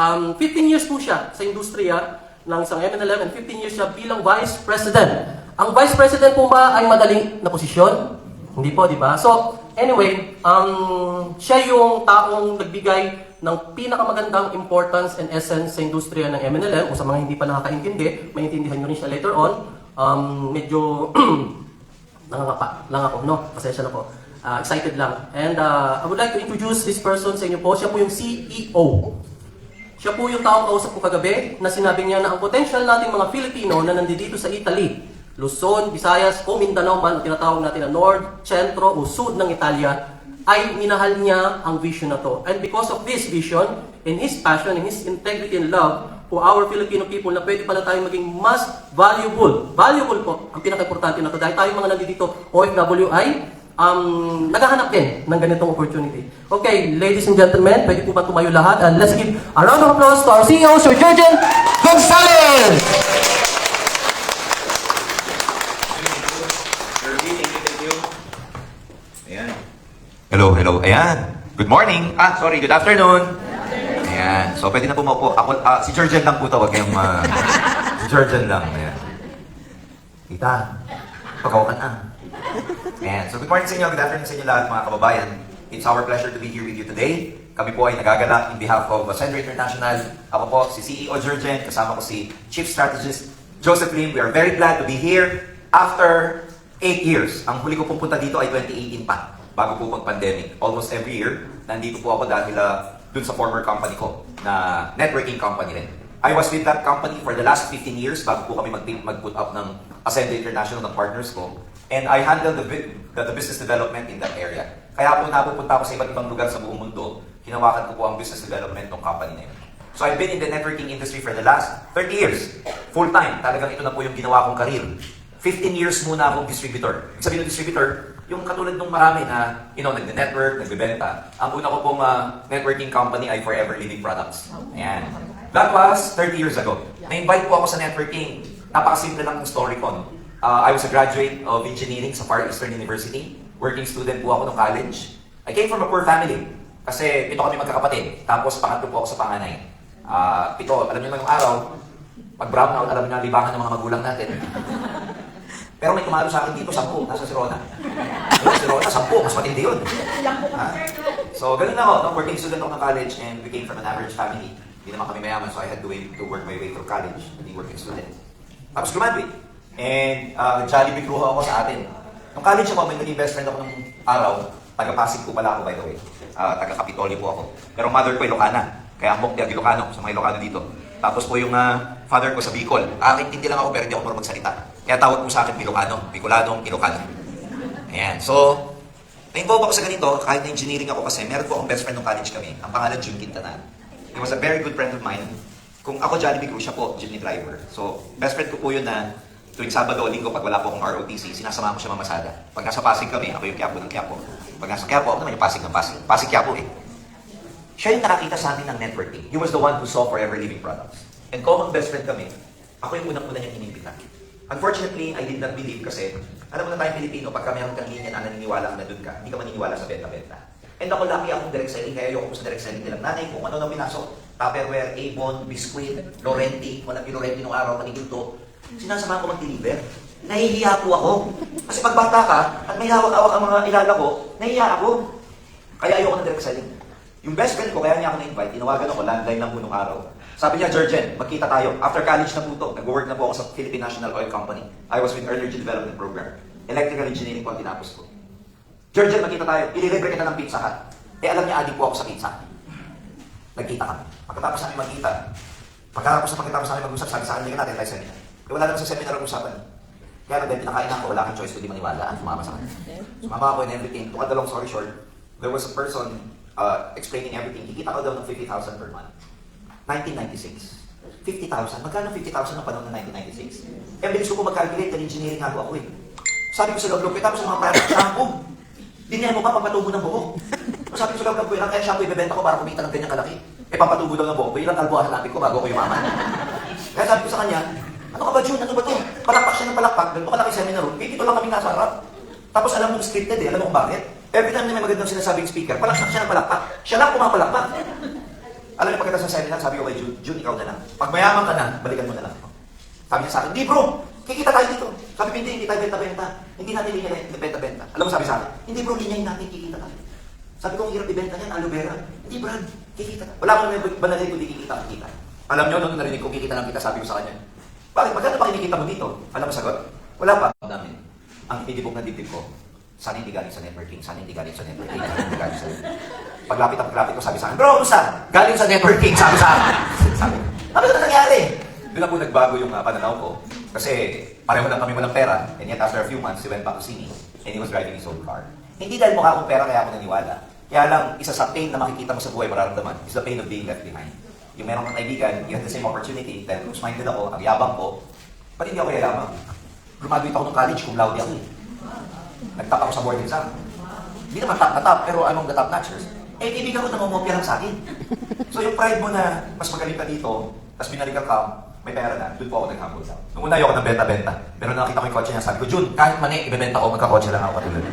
15 years po siya sa industriya ng isang MNLM and 15 years siya bilang Vice President. Ang Vice President po ba ay madaling na posisyon? Hindi po, di ba? So, anyway, siya yung taong nagbigay ng pinakamagandang importance and essence sa industriya ng MNLM. O sa mga hindi pa nakakaintindi, maintindihan nyo rin siya later on. Medyo nangangapa lang ako, no? Pasensya na po. Excited lang. And I would like to introduce this person sa inyo po. Siya po yung CEO. Siya po yung taong kausap ko kagabi na sinabi niya na ang potential nating mga Filipino na nandito sa Italy, Luzon, Visayas, o Mindanao man, tinatawag natin na North, Centro o Sud ng Italia, ay minahal niya ang vision na to. And because of this vision, in his passion, in his integrity and love for our Filipino people, na pwede pala tayong maging mas valuable po, ang pinaka-importante na to, dahil tayo mga nandito OFW ay naghahanap din ng ganitong opportunity. Okay, ladies and gentlemen, pwede po ba tumayo lahat? And let's give a round of applause to our CEO, Sir Jurgen Gonzalez! Hello. Ayan. Good morning. Sorry. Good afternoon. Ayan. So, pwede na po maupo. Ako, si Jurgen lang po ito. Huwag kayong, si Jurgen lang. Ayan. Kita. Pagkawakan na. Ayan. So, good morning sa inyo. Good afternoon sa inyo lahat, mga kababayan. It's our pleasure to be here with you today. Kami po ay nagagalak in behalf of Sendra International. Ako po, si CEO Jurgen. Kasama ko si Chief Strategist Joseph Lim. We are very glad to be here after 8 years. Ang huli ko pumunta dito ay 2018 pa. Bago po mag-pandemic. Almost every year, nandito po ako dahil dun sa former company ko, na networking company rin. I was with that company for the last 15 years bago po kami mag-put up ng Ascend International ng partners ko. And I handled the business development in that area. Kaya po napupunta ako sa iba't ibang lugar sa buong mundo, hinawakan ko po ang business development ng company na yun. So I've been in the networking industry for the last 30 years. Full time. Talagang ito na po yung ginawa kong career. 15 years muna akong distributor. Ibig sabihin ng distributor, yung katulad ng marami na, nag-network, nagbebenta. Ang una ko pong networking company ay Forever Living Products. Ayan. That was 30 years ago. Na-invite po ako sa networking. Napakasimple lang ng story ko. I was a graduate of engineering sa Far Eastern University. Working student po ako ng college. I came from a poor family. Kasi 7 kami magkakapatid. Tapos pangatlo po ako sa panganay. 7, alam niyo na yung araw, pag brown out, alam niyo na libangan ng mga magulang natin. Pero may tumalo sa akin dito, 10, nasa Sirona. Si Rona, 10, mas matindi yun. So, ganun na ako, working student ako ng college and we came from an average family. Hindi naman kami mayaman, so I had to work my way through college, hindi working student. Tapos graduate. And Jollibee crew ako sa atin. Nung college ako, may naging best friend ako nung araw. Taga-Pasig po pala ako, by the way. Taga-Kapitolyo po ako. Pero mother ko Ilocana. Kaya ang Moktiag, Ilocano, sa mga Ilocano dito. Tapos po yung father ko sa Bicol. Intindi lang ako pero hindi ako marunong magsalita. Kaya tawag po sa akin Bicolanong Ilocano. Ayan. So, na-involve ako sa ganito, kahit na engineering ako kasi, meron po akong best friend ng college kami. Ang pangalan, June Quintanar. He was a very good friend of mine. Kung ako Jollibee crew, siya po, jeepney driver. So, best friend ko po yun na tuwing Sabado o Linggo, pag wala po akong ROTC, sinasama ko siya mamasada. Pag nasa Pasig kami, ako yung Quiapo ng Quiapo. Pag nasa Quiapo, ako naman yung Pasig ng Pasig. Pasig Quiapo eh. Siya yung nakakita sa amin ng networking. He was the one who saw Forever Living Products. And kung ang best friend kami, ako yung unang-una niyang inimbita. Unfortunately, I did not believe kasi, alam mo na tayong Pilipino, pagka meron kang linya na naniniwala ka na dun ka, hindi ka maniniwala sa benta-benta. And ako lucky akong direct selling, kaya ayoko sa direct selling nilang nanay kung ano nang pinasok. Tupperware, Avon, Biscuit, Laurenti, walang Laurenti nung araw, paniginto. Sinasama ko mag-deliver. Nahihiya po ako. Kasi pag bata ka, at may hawak-hawak ang mga ilala ko, nahihiya ako. Kaya ayoko ng direct selling. Yung best friend ko, kaya niya ako na-invite, tinawagan ako, landline lang po nung araw. Sabi niya, Jurgen, magkita tayo. After college na po ito, nag-work na po ako sa Philippine National Oil Company. I was with Energy Development Program. Electrical engineering po ang tinapos ko. Jurgen, magkita tayo. Ililibre kita ng Pizza Hut. Alam niya, adik po ako sa pizza. Nagkita kami. Pagkatapos namin magkita, pagkatapos namin mag-usap, sabi sa akin, hindi ka natin tayo seminar. Wala naman sa seminar ang usapan. Kaya nag pinakain ako, wala kang choice kundi maniwala. Sumama sa akin. Sumama ako in everything. To cut the long story short, there was a person explaining everything. Kikita ko daw ng 50,000 per month. 1996. 50,000. Magkano 50,000 ng panahon ng 1996? Eh, bilis ko po mag-calculate, dahil engineering nga ako eh. Sabi ko sa loob-loob, tapos sa mga private shampoo, dinyan mo pa pampatubo ng buhok. Sabi ko sa loob-loob, ilang kaya shampoo ibebenta ko para kumita ng ganyang kalaki? Eh, pampatubo daw ng buhok ko, ilang kalbo hanapin ko bago ko yumaman. Kaya sabi ko sa kanya, ano ka ba, June? Ano ba to? Palakpak siya ng palakpak, ganito kalaki seminar room, dito lang kami nasa harap. Tapos alam mo scripted eh, alam mo kung bakit? Every time na may magandang sinasabing speaker, palakpak siya ng palakpak. Siya lang pumapalakpak. Alam niyo, pagkatapos ng seminar, sabi ko kay June, ikaw na lang. Pag mayaman ka na, balikan mo na lang. Sabi niya sa akin, hindi bro, kikita tayo dito. Sabi ko, hindi tayo benta-benta. Hindi natin linya benta-benta. Alam mo sabi sa akin, hindi bro, linyahin natin, kikita tayo. Sabi ko, ang hirap ibenta niyan, aloe vera. Hindi Brad, kikita tayo. Wala ko naman banalay kundi kikita. Alam niyo, nung narinig ko, kikita lang kita, sabi ko sa kanya, bakit? Magkano pa kinikita mo dito? Alam mo sagot? Wala pa. Namin. Ang itidibok na dibdib ko, sana hindi galing sa networking, sana hindi galing sa networking, sana hindi galing sa paglapit ko, sabi sa akin, bro, kumusta? Galing sa networking, sabi sa akin. Sabi, ano na nangyari? Doon na po nagbago yung pananaw ko. Kasi pareho lang kami walang pera. And yet after a few months, he went back to see me. And he was driving his own car. Hindi dahil mukha akong pera kaya ako naniwala. Kaya lang, isa sa pain na makikita mo sa buhay mararamdaman is the pain of being left behind. Yung meron kang kaibigan, you had the same opportunity, dahil close-minded ako, ang yabang ko, ba't hindi ako yayabang? Graduate ako ng college, cum laude ako eh. Nag-top ako sa board exam. Hindi naman top na top, pero among the top notchers. Eh, kaibigan ko namumopia lang sa akin. So yung pride mo na mas magaling ka dito, tapos binalikan ka, may pera na, doon po ako nag-humble down. Nung una ayoko ng benta-benta, pero nakita ko yung kotse niya, sabi ko, Jun, kahit mani, ibebenta ko, magkakotse lang ako katulad.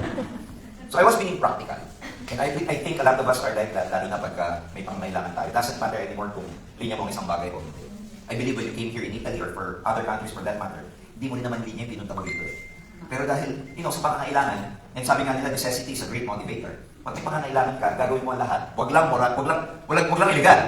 So I was being practical. And I think a lot of us are like that, lalo na pagka may pangangailangan tayo. It doesn't matter anymore kung linya mo ang isang bagay o hindi. I believe when you came here in Italy or for other countries for that matter, hindi mo rin naman linya yung pinunta mo dito eh. Pero dahil, sa pangangailangan, and sabi nga nila, necessity is a great motivator. Pag may pangangailangan ka, gagawin mo ang lahat. Wag lang moral, wag lang illegal.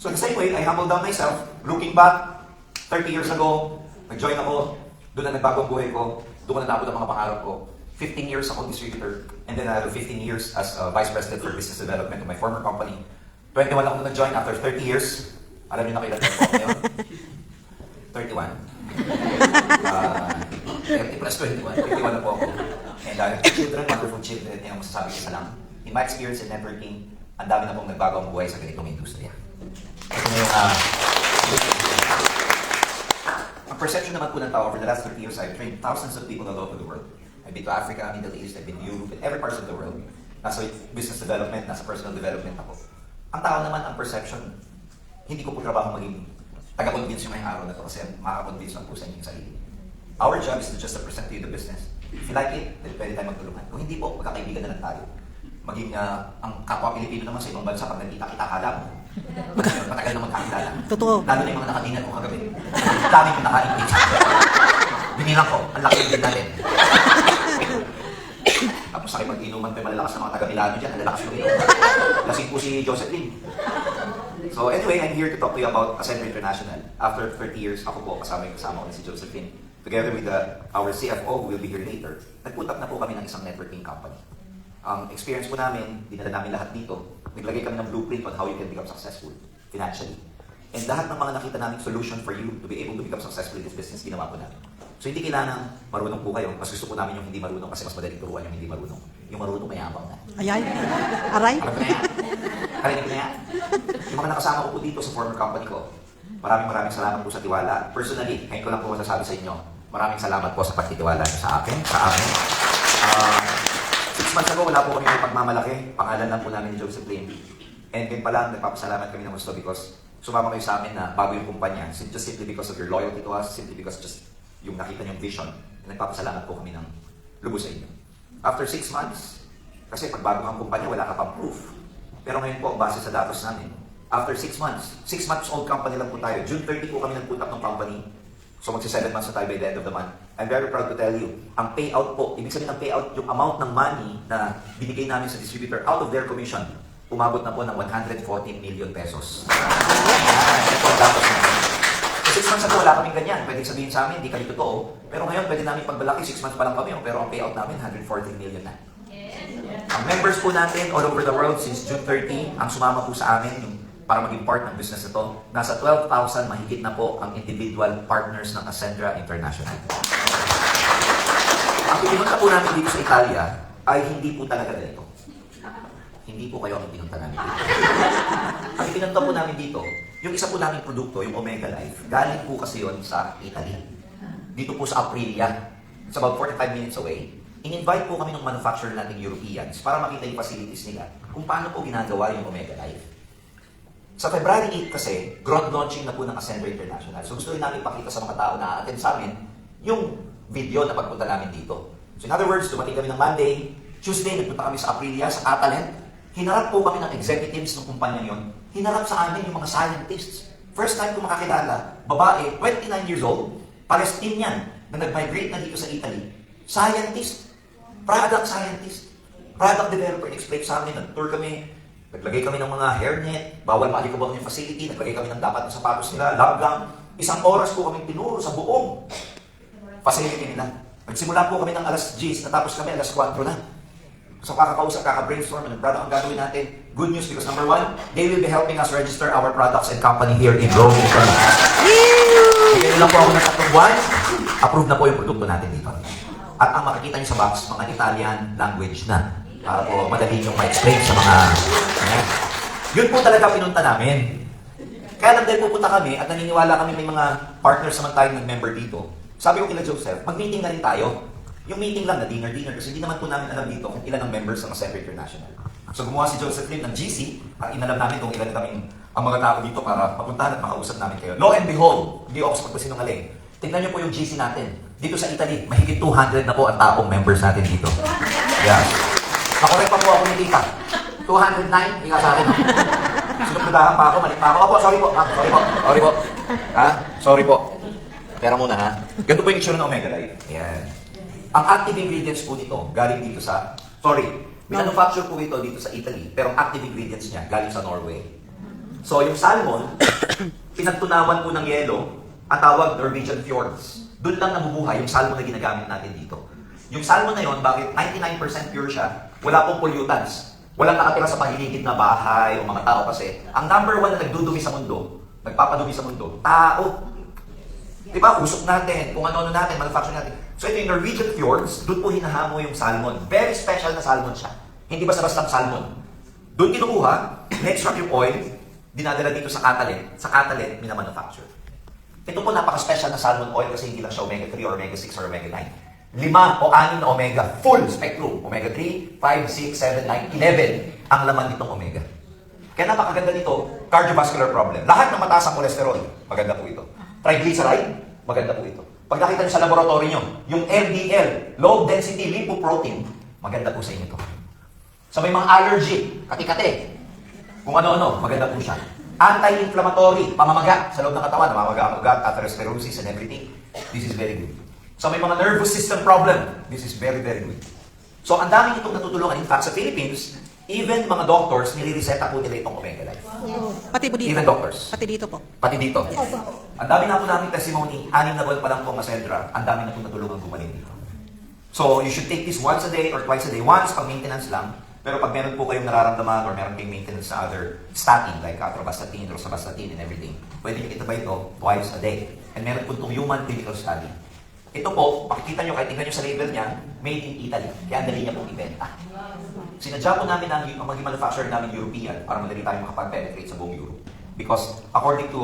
So the same way, I humbled down myself, looking back, 30 years ago, nag-join ako, doon na nagbago ang buhay ko, doon ko na naabot ang mga pangarap ko. 15 years ako distributor, and then another 15 years as Vice President for Business Development of my former company. 21 ako nag-join after 30 years. Alam niyo na kailan ko ngayon? 31. 30 plus 21. 51 na po ako. And children, wonderful children, yung masasabi ko isa lang. In my experience in networking, ang dami na pong nagbago ang buhay sa ganitong industriya. Ito na yung ang perception naman po ng tao over the last 30 years, I've trained thousands of people all over the world. I've been to Africa, Middle East, I've been to Europe, and every part of the world. Nasa business development, nasa personal development ako. Ang tao naman, ang perception, hindi ko po trabaho maging taga-convince yung ngayong araw na to kasi makaka-convince lang po sa inyong sarili. Our job is to just to present to you the business. If you like it, then pwede tayo magtulungan. Kung hindi po, magkakaibigan na lang tayo. Maging ang kapwa Pilipino naman sa ibang bansa, pag nagkita-kita ka lang, matagal na magkakilala. Totoo. Lalo na yung mga nakatingnan ko kagabi. Dami kong naka-engage. Binilang ko, ang laki din natin. Tapos sa akin mag-inuman pa malalakas na mga taga-Milano dyan, malalakas yung inuman. Lasing po si Josephine. So anyway, I'm here to talk to you about Ascender International. After 30 years, ako po kasama ko na si Josephine. Together with our CFO, who will be here later, nagputap na po kami ng isang networking company. Ang experience po namin, dinala namin lahat dito, naglagay kami ng blueprint on how you can become successful financially. And lahat ng mga nakita namin solution for you to be able to become successful in this business, ginawa po namin. So hindi kailangan marunong po kayo. Mas gusto po namin yung hindi marunong kasi mas madaling turuan yung hindi marunong. Yung marunong mayabang na. Ayay. Aray. Alam ko na yan. Karinig ko na yan. Yung mga nakasama ko po dito sa former company ko, maraming salamat po sa tiwala. Personally, ngayon ko lang po masasabi sa inyo, maraming salamat po sa pagtitiwala niyo sa akin, sa amin. 6 months ago, wala po kami ng pagmamalaki. Pangalan lang po namin ni Joseph Lim. And ngayon pa lang, nagpapasalamat kami ng gusto because sumama kayo sa amin na bago yung kumpanya. Just simply because of your loyalty to us, simply because just yung nakita niyong vision, nagpapasalamat po kami ng lubos sa inyo. After 6 months, kasi pag bago ang kumpanya, wala ka pang proof. Pero ngayon po, base sa datos namin, after 6 months, 6 months old company lang po tayo. June 30 po kami nagpunta ng company. So magsi 7 months na tayo by the end of the month. I'm very proud to tell you, ang payout po, ibig sabihin ng payout, yung amount ng money na binigay namin sa distributor out of their commission, umabot na po ng 114 million pesos. Ito ang datos namin. 6 months ago, wala kaming ganyan. Pwede sabihin sa amin, hindi kami totoo. Pero ngayon, pwede namin pagbalaki, 6 months pa lang kami, pero ang payout namin, 114 million na. Ang members po natin all over the world since June 30, ang sumama po sa amin, yung para maging part ng business na to, nasa 12,000 mahigit na po ang individual partners ng Ascendra International. Ang pinunta po namin dito sa Italia ay hindi po talaga ganito. Hindi po kayo ang pinunta namin dito. Ang pinunta po namin dito, yung isa po namin produkto, yung Omega Life, galing po kasi yun sa Italy. Dito po sa Aprilia. It's about 45 minutes away. In-invite po kami ng manufacturer nating Europeans para makita yung facilities nila kung paano po ginagawa yung Omega Life. Sa February 8 kasi, ground launching na po ng Ascender International. So gusto rin namin pakita sa mga tao na attend sa amin yung video na pagpunta namin dito. So in other words, dumating kami ng Monday, Tuesday, nagpunta kami sa Aprilia, sa Catalent. Hinarap po kami ng executives ng kumpanya yon hinarap sa amin yung mga scientists. First time ko makakilala, babae, 29 years old, Palestinian, na nag-migrate na dito sa Italy. Scientist, product scientist, product developer, explain sa amin, nag-tour kami, naglagay kami ng mga hairnet, bawal maalikabang yung facility, naglagay kami ng dapat na sapatos nila, love gun. Isang oras po kami tinuro sa buong facility nila. Nagsimula po kami ng alas 10, natapos kami alas 4 na. So kakakausap, kaka-brainstorm, and brother, ang gagawin natin, good news because number one, they will be helping us register our products and company here in Rome, Italy. Bigyan lang po ako ng 3 buwan, approve na po yung produkto natin dito. At ang makikita niyo sa box, mga Italian language na. Para po madali nyo ma-explain sa mga... Yun po talaga pinunta namin. Kaya nang dahil pupunta kami at naniniwala kami may mga partners naman tayong nag-member dito, sabi ko kila Joseph, mag-meeting na rin tayo. Yung meeting lang na dinner, kasi hindi naman po namin alam dito kung ilan ang members ng Assembled International. So gumawa si Joseph Lim ng GC at inalam namin kung ilan kaming ang mga tao dito para mapuntahan at makausap namin kayo. Lo and behold, hindi ako sa pagpasinungaling. Tingnan niyo po yung GC natin. Dito sa Italy, mahigit 200 na po ang taong members natin dito. Yeah. Nakorek pa po ako ni Tita. 209, ika sa akin. Sinupudahan pa ako, malik pa ako. Opo, sorry po. Sorry po. Sorry po. Ha? Sorry po. Pera muna ha. Ganito po yung itsura ng Omega Life. Yan. Ang active ingredients po nito, galing dito sa, manufacture po ito dito sa Italy, pero ang active ingredients niya, galing sa Norway. So yung salmon, pinagtunawan po ng yelo, ang tawag Norwegian fjords. Doon lang nabubuhay yung salmon na ginagamit natin dito. Yung salmon na yon, bakit 99% pure siya, wala pong pollutants. Walang nakatira sa pahiligid na bahay o mga tao kasi. Ang number 1 na nagdudumi sa mundo, nagpapadumi sa mundo, tao. Diba? Usok natin, kung ano-ano natin, manufacture natin. So ito yung Norwegian fjords, doon po hinahamo yung salmon. Very special na salmon siya. Hindi basta-bastang salmon. Doon kinukuha, na-extract yung oil, dinadala dito sa Catalent. Sa Catalent, minamanufacture. Ito po napaka-special na salmon oil kasi hindi lang siya omega 3 or omega 6 or omega 9. 5 o 6 na omega, full spectrum. Omega 3, 5, 6, 7, 9, 11 ang laman nitong omega. Kaya napakaganda nito, cardiovascular problem. Lahat ng mataas ang kolesterol, maganda po ito. Triglyceride, maganda po ito. Pag nakita nyo sa laboratory nyo, yung LDL, low density lipoprotein, maganda po sa inyo ito. Sa may mga allergy, kati-kati, kung ano-ano, maganda po siya. Anti-inflammatory, pamamaga sa loob ng katawan, namamaga ang ugat, atherosclerosis and everything. This is very good. Sa may mga nervous system problem, this is very, very good. So, ang daming itong natutulungan. In fact, sa Philippines, even mga doctors, nilireseta po nila itong Omega Life. Pati po dito. Even doctors. Pati dito po. Pati dito. Yes. Ang dami na po namin testimony, 6 na buwan pa lang po Masendra, ang dami na po natulungan gumaling dito. So, you should take this once a day or twice a day. Once, pag maintenance lang. Pero pag meron po kayong nararamdaman or meron kayong maintenance sa other statin, like atorvastatin, rosuvastatin, and everything, pwede nyo itabay ito twice a day. And meron po itong human clinical study. Ito po, makikita nyo, kahit tingnan nyo sa label niya, made in Italy. Kaya ang dali niya pong ibenta. Sinadya po namin ang maging manufacturer namin European para madali tayo makapag-penetrate sa buong Europe. Because according to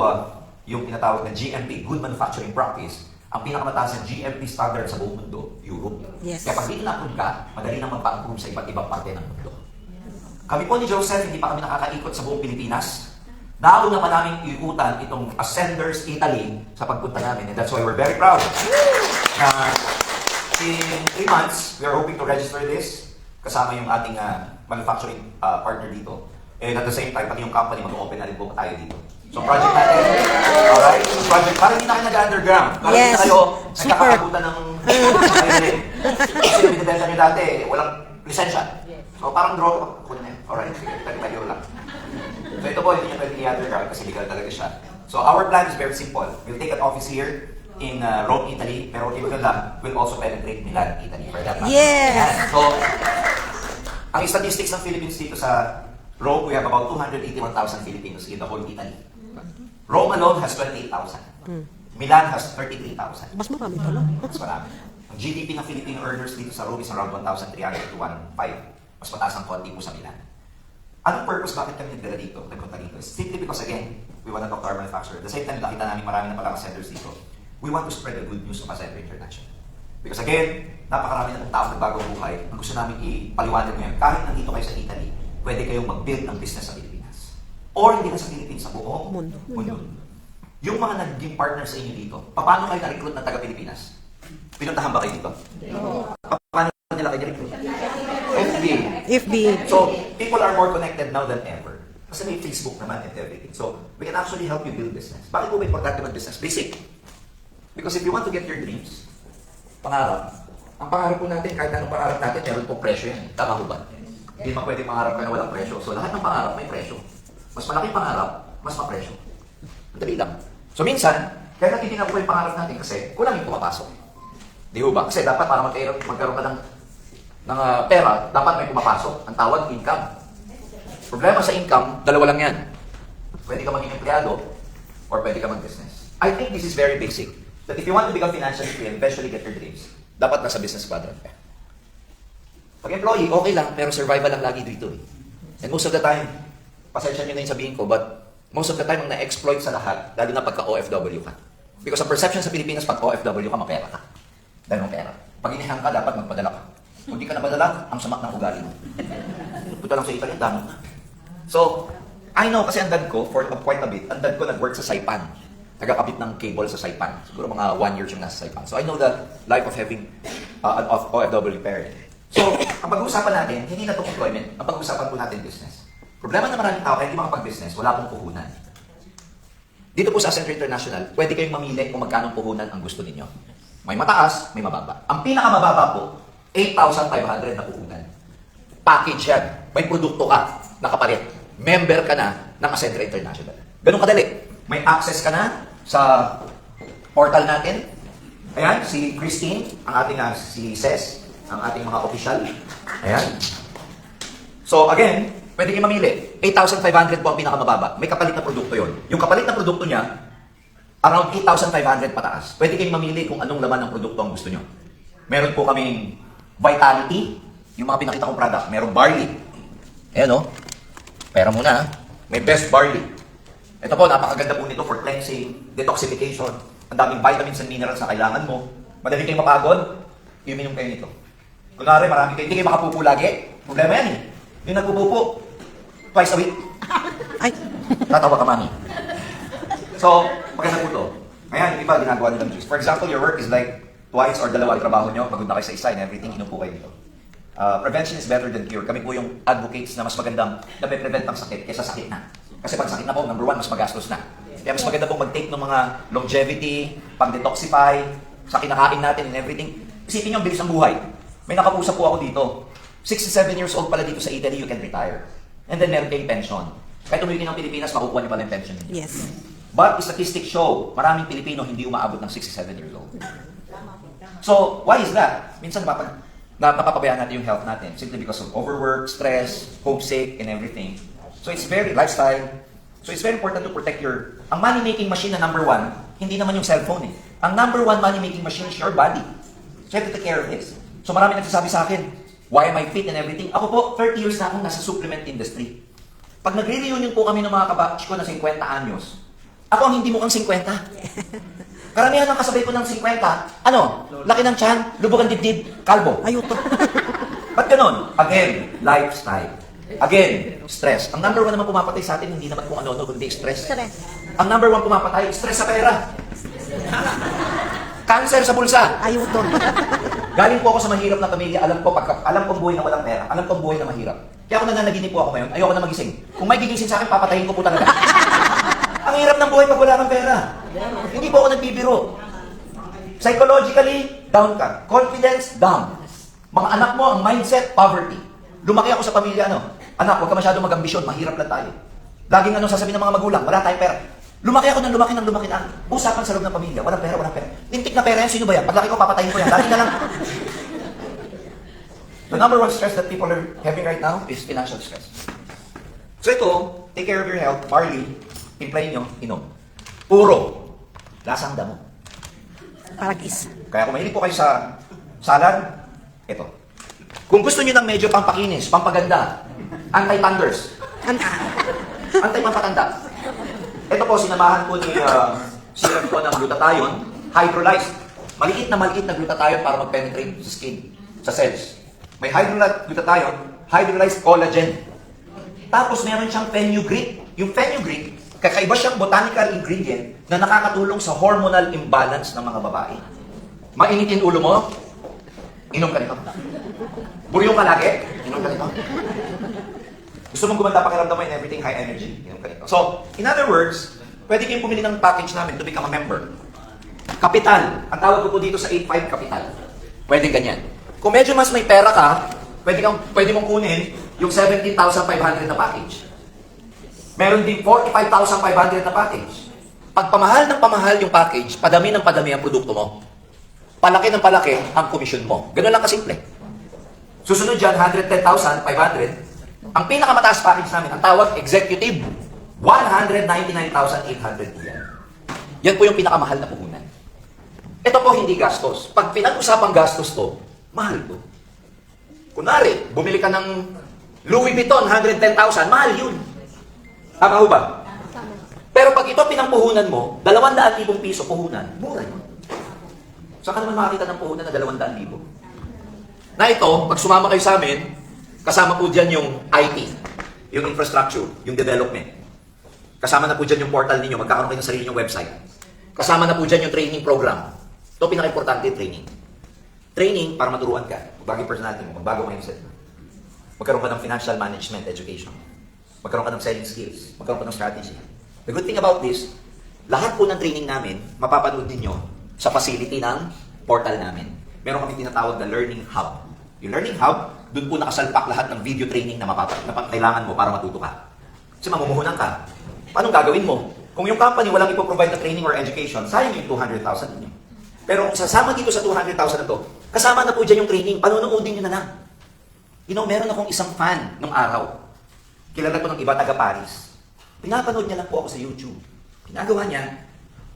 yung tinatawag na GMP, Good Manufacturing Practice, ang pinakamataas na GMP standard sa buong mundo, Europe. Yes. Kaya pag dito na-approve ka, madali nang magpa-approve sa iba't ibang parte ng mundo. Kami po ni Joseph, hindi pa kami nakakaikot sa buong Pilipinas. Nauna pa namin iikutan itong Ascenders Italy sa pagpunta namin. And that's why we're very proud na in 3 months, we are hoping to register this kasama yung ating manufacturing partner dito. And at the same time, pati yung company, mag-open na rin po tayo dito. So project natin, alright? Project, parang hindi na kayo nag-underground. Parang hindi na kayo nagkakabutan ng kasi yung binibenta nyo dati, walang lisensya. So parang draw, kunin na yun. Alright, sige, tayo lang. So ito po, hindi nyo pwede i-underground kasi legal talaga siya. So our plan is very simple. We'll take an office here in Rome, Italy, pero even lang, we'll also penetrate Milan, Italy for that matter. Yes! So, ang statistics ng Philippines dito sa Rome, we have about 281,000 Filipinos in the whole Italy. Rome alone has 28,000. Milan has 33,000. Mas marami pala. Mas marami. Ang GDP ng Filipino earners dito sa Rome is around 1,300 to 1,500. Mas mataas ang konti po sa Milan. Anong purpose bakit kami nagdala dito, nagpunta dito? Simply because again, we want to talk to our manufacturer. At the same time, nakita namin marami na pala centers dito. We want to spread the good news of Ascender International. Because again, napakarami na ng tao nagbagong buhay. Ang gusto namin ipaliwanag ngayon, kahit nandito kayo sa Italy, pwede kayong mag-build ng business sa Pilipinas. Or hindi na sa Pilipinas, sa buong mundo. Yung mga naging partner sa inyo dito, paano kayo na-recruit ng taga-Pilipinas? Pinuntahan ba kayo dito? Paano nila kayo na-recruit? FB. FB. So, people are more connected now than ever. Kasi may Facebook naman and everything. So, we can actually help you build business. Bakit po ba importante mag-business? Basic. Because if you want to get your dreams, pangarap, ang pangarap po natin, kahit anong pangarap natin, meron pong presyo yan. Tama po ba? Hindi naman pwede mangarap ka na walang presyo. So, lahat ng pangarap may presyo. Mas malaki pangarap, mas mapresyo. Ang dali lang. So, minsan, kaya natin tinapo yung pangarap natin kasi kulang yung pumapasok. Di ba? Kasi dapat para magkaroon ka ng pera, dapat may pumapasok. Ang tawag, income. Problema sa income, dalawa lang yan. Pwede ka maging empleyado or pwede ka mag-business. I think this is very basic. That if you want to become financially free and eventually get your dreams, dapat nasa business quadrant ka. Pag employee, okay lang, pero survival lang lagi dito eh. And most of the time, pasensya nyo na yung sabihin ko, but most of the time, ang na-exploit sa lahat, lalo na pagka OFW ka. Because ang perception sa Pilipinas, pag OFW ka, mapera ka. Dahil mo pera. Pag inihang ka, dapat magpadala ka. Kung di ka napadala, ang samak ng ugali mo. Punta lang sa Italy, dami na. So, I know, kasi ang dad ko, for quite a bit, ang dad ko nag-work sa Saipan. Nagkakabit ng cable sa Saipan. Siguro mga 1 year siyang nasa Saipan. So, I know the life of having an OFW parent. So, ang pag-uusapan natin, hindi na itong employment. Ang pag-uusapan po natin business. Problema na maraming tao, kaya hindi makapag-business, wala pong puhunan. Dito po sa Center International, pwede kayong mamili kung magkano puhunan ang gusto ninyo. May mataas, may mababa. Ang pinakamababa po, 8,500 na puhunan. Package yan. May produkto ka, nakapalit. Member ka na ng Accenture International. Ganun kadali. May access ka na sa portal natin. Ayan, si Christine, ang ating si Ces, ang ating mga official. Ayan. So again, pwede kayo mamili. 8,500 po ang pinakamababa. May kapalit na produkto yon. Yung kapalit na produkto niya, around 8,500 pataas. Pwede kayong mamili kung anong laman ng produkto ang gusto nyo. Meron po kaming Vitality, yung mga pinakita kong product. Merong barley. Ayan o. Pera muna. May best barley. Ito po, napakaganda po nito for cleansing, detoxification. Ang daming vitamins and minerals na kailangan mo. Madali kayong mapagod, iuminom kayo nito. Kunwari, marami kayo, hindi kayo makapupo lagi. Problema yan eh. Yung nagpupupo, twice a week. Ay! Tatawa ka, mami. So, maganda po ito. Ayan, yung iba, ginagawa nilang juice. For example, your work is like twice or dalawa ang trabaho nyo, pagod na kayo sa isa and everything, inom po kayo dito. Prevention is better than cure. Kami po yung advocates na mas magandang na may prevent ng sakit kaysa sakit na. Kasi pag sakit na po, number 1, mas magastos na. Kaya mas maganda pong mag-take ng mga longevity, pang-detoxify, sa kinakain natin and everything. Isipin nyo, ang bilis ng buhay. May nakausap po ako dito. 67 years old pala dito sa Italy, you can retire. And then meron kayong pension. Kahit umuwi ng Pilipinas, makukuha niyo pala yung pension niyo. Yes. But statistics show, maraming Pilipino hindi umaabot ng 67 years old. So, why is that? Minsan napapabayaan natin yung health natin simply because of overwork, stress, homesick, and everything. So it's very lifestyle. So it's very important to protect your... Ang money-making machine na number 1, hindi naman yung cellphone eh. Ang number 1 money-making machine is your body. So you have to take care of this. So marami nagsasabi sa akin, why am I fit and everything? Ako po, 30 years na akong nasa supplement industry. Pag nagre-reunion po kami ng mga kabatch ko na 50 anyos, ako ang hindi mukhang 50. Karamihan ng kasabay ko ng 50, ano? Laki ng tiyan, lubog ang dibdib, kalbo. Ayuto. Ba't ganun? Again, lifestyle. Again, stress. Ang number 1 naman pumapatay sa atin, hindi naman kung ano, kundi stress. Stress. Ang number 1 pumapatay, stress sa pera. Cancer sa bulsa. Ayuto. Galing po ako sa mahirap na pamilya, alam kong buhay na walang pera, alam kong buhay na mahirap. Kaya ako nananaginip po ako ngayon, ayoko na magising. Kung may gigising sa akin, papatayin ko po talaga. Ang hirap ng buhay pag wala kang pera. Hindi po ako nagbibiro. Psychologically, down ka. Confidence, down. Mga anak mo, ang mindset, poverty. Lumaki ako sa pamilya, anak, huwag ka masyadong mag-ambisyon, mahirap lang tayo. Laging sasabihin ng mga magulang, wala tayong pera. Lumaki ako ng lumaki na. Usapan sa loob ng pamilya, walang pera. Lintik na pera yan, sino ba yan? Paglaki ko, papatayin ko yan. Lagi na lang. The number 1 stress that people are having right now is financial stress. So ito, take care of your health, barley, timplahin nyo, inom. Puro. Lasang damo. Paragis. Kaya kung mahilig po kayo sa salad, ito. Kung gusto nyo ng medyo pampakinis, pampaganda, anti-thunders, anti-pampatanda. Ito po, sinamahan po ni syrup ko ng glutathione, hydrolyzed. Maliit na glutathione para mag-penetrate sa skin, sa cells. May glutathione, hydrolyzed collagen. Tapos meron siyang fenugreek. Yung fenugreek, kakaiba siyang botanical ingredient na nakakatulong sa hormonal imbalance ng mga babae. Mainitin ulo mo, inom ka nito. Buryong ka lagi, inom ka nito. Gusto mong gumanda pakiramdam mo and everything, high energy. Yung ganito. So, in other words, pwede kayong pumili ng package namin to become a member. Kapital. Ang tawag ko po dito sa 8.5 kapital. Pwede ganyan. Kung medyo mas may pera ka, pwede mong kunin yung 17,500 na package. Meron din 45,500 na package. Pag pamahal ng pamahal yung package, padami ng padami ang produkto mo. Palaki ng palaki ang komisyon mo. Ganun lang kasimple. Susunod dyan, 110,500. Ang pinakamataas package namin, ang tawag executive, 199,800 yan. Yan po yung pinakamahal na puhunan. Ito po hindi gastos. Pag pinag-usapang gastos to, mahal to. Kunwari, bumili ka ng Louis Vuitton, 110,000, mahal yun. Tama ho ba? Pero pag ito pinampuhunan mo, 200,000 piso puhunan, mura yun. Saan ka naman makakita ng puhunan na 200,000? Na ito, pag sumama kayo sa amin, kasama po dyan yung IT, yung infrastructure, yung development. Kasama na po dyan yung portal ninyo, magkakaroon kayo ng sarili nyong website. Kasama na po dyan yung training program. Ito pinaka-importante, training. Training para maturuan ka, magbago yung personality mo, magbago ang mindset mo. Magkaroon ka ng financial management education. Magkaroon ka ng selling skills. Magkaroon ka ng strategy. The good thing about this, lahat po ng training namin, mapapanood ninyo sa facility ng portal namin. Meron kami tinatawag na Learning Hub. Yung Learning Hub, doon po nakasalpak lahat ng video training na kailangan mo para matuto ka. Kasi mamumuhunan ka. Paano gagawin mo? Kung yung company walang ipoprovide na training or education, sayang yung 200,000 ninyo. Pero kung sasama dito sa 200,000 na to, kasama na po dyan yung training, panunoodin nyo na lang. You know, meron akong isang fan nung araw. Kilala ko ng iba taga Paris. Pinapanood niya lang po ako sa YouTube. Ginagawa niya,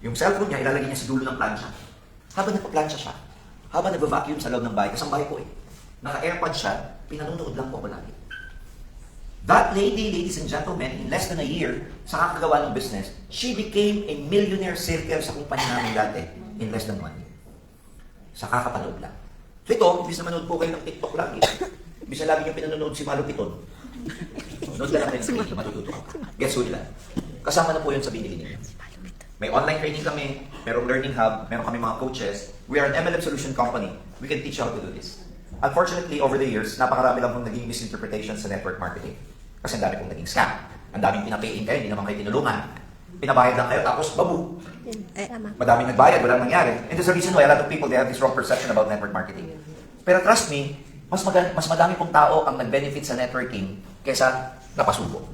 yung cellphone niya, ilalagay niya sa dulo ng plancha. Habang nagpa-plancha siya, habang nagva-vacuum sa loob ng bahay, kasang bahay ko eh. Naka-airpod siya, pinanonood lang po ako lagi. That lady, ladies and gentlemen, in less than a year, sa kakagawa ng business, she became a millionaire circle sa kumpanya namin dati in less than 1 year. Sa kakapanood lang. So ito, imbis na manood po kayo ng TikTok lagi, imbis na lagi yung pinanonood si Malupiton, nood ka lang kayo ng training, matututo ka. Guess who nila? Kasama na po yun sa binili ninyo. May online training kami, merong learning hub, meron kami mga coaches. We are an MLM solution company. We can teach you how to do this. Unfortunately, over the years, napakarami lang pong naging misinterpretation sa network marketing. Kasi ang dami pong naging scam. Ang daming pinapayin kayo, hindi naman kayo tinulungan. Pinabayad lang kayo, tapos babu. Madaming nagbayad, walang nangyari. And there's a reason why a lot of people, they have this wrong perception about network marketing. Pero trust me, mas madami pong tao ang nag-benefit sa networking kaysa napasubo.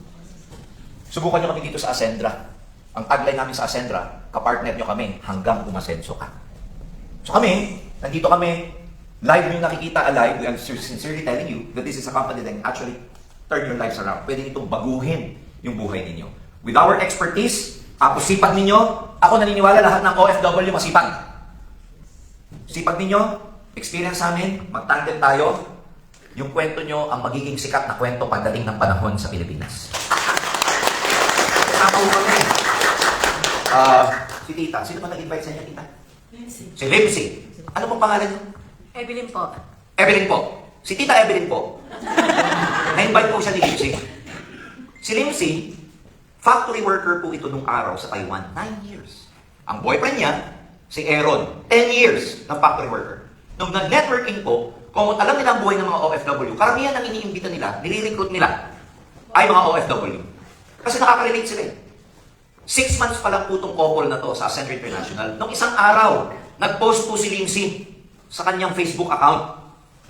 Subukan nyo kami dito sa Ascendra. Ang tagline namin sa Ascendra, kapartner nyo kami hanggang umasenso ka. So kami, nandito kami, live nyo nakikita alive, I'm sincerely telling you that this is a company that can actually turn your lives around. Pwede nitong baguhin yung buhay ninyo. With our expertise, ako sipag ninyo, ako naniniwala lahat ng OFW masipag. Sipag ninyo, experience namin, mag-tandem tayo, yung kwento nyo ang magiging sikat na kwento pagdating ng panahon sa Pilipinas. Kasama ko kami. Si Tita, sino pa nag-invite sa inyo, Tita? Si Limsy. Ano pong pangalan niyo? Evelyn po. Evelyn po. Si Tita Evelyn po. Na-invite po siya ni Limsy. Si Limsy, factory worker po ito nung araw sa Taiwan. 9 years. Ang boyfriend niya, si Aaron. 10 years na factory worker. Nung nag-networking po, kung alam nila ang buhay ng mga OFW, karamihan ng iniimbita nila, nire-recruit nila, ay mga OFW. Kasi nakaka-relate sila eh. 6 months pa lang po itong couple na to sa Ascendra International. Nung isang araw, nag-post po si Limsy sa kanyang Facebook account.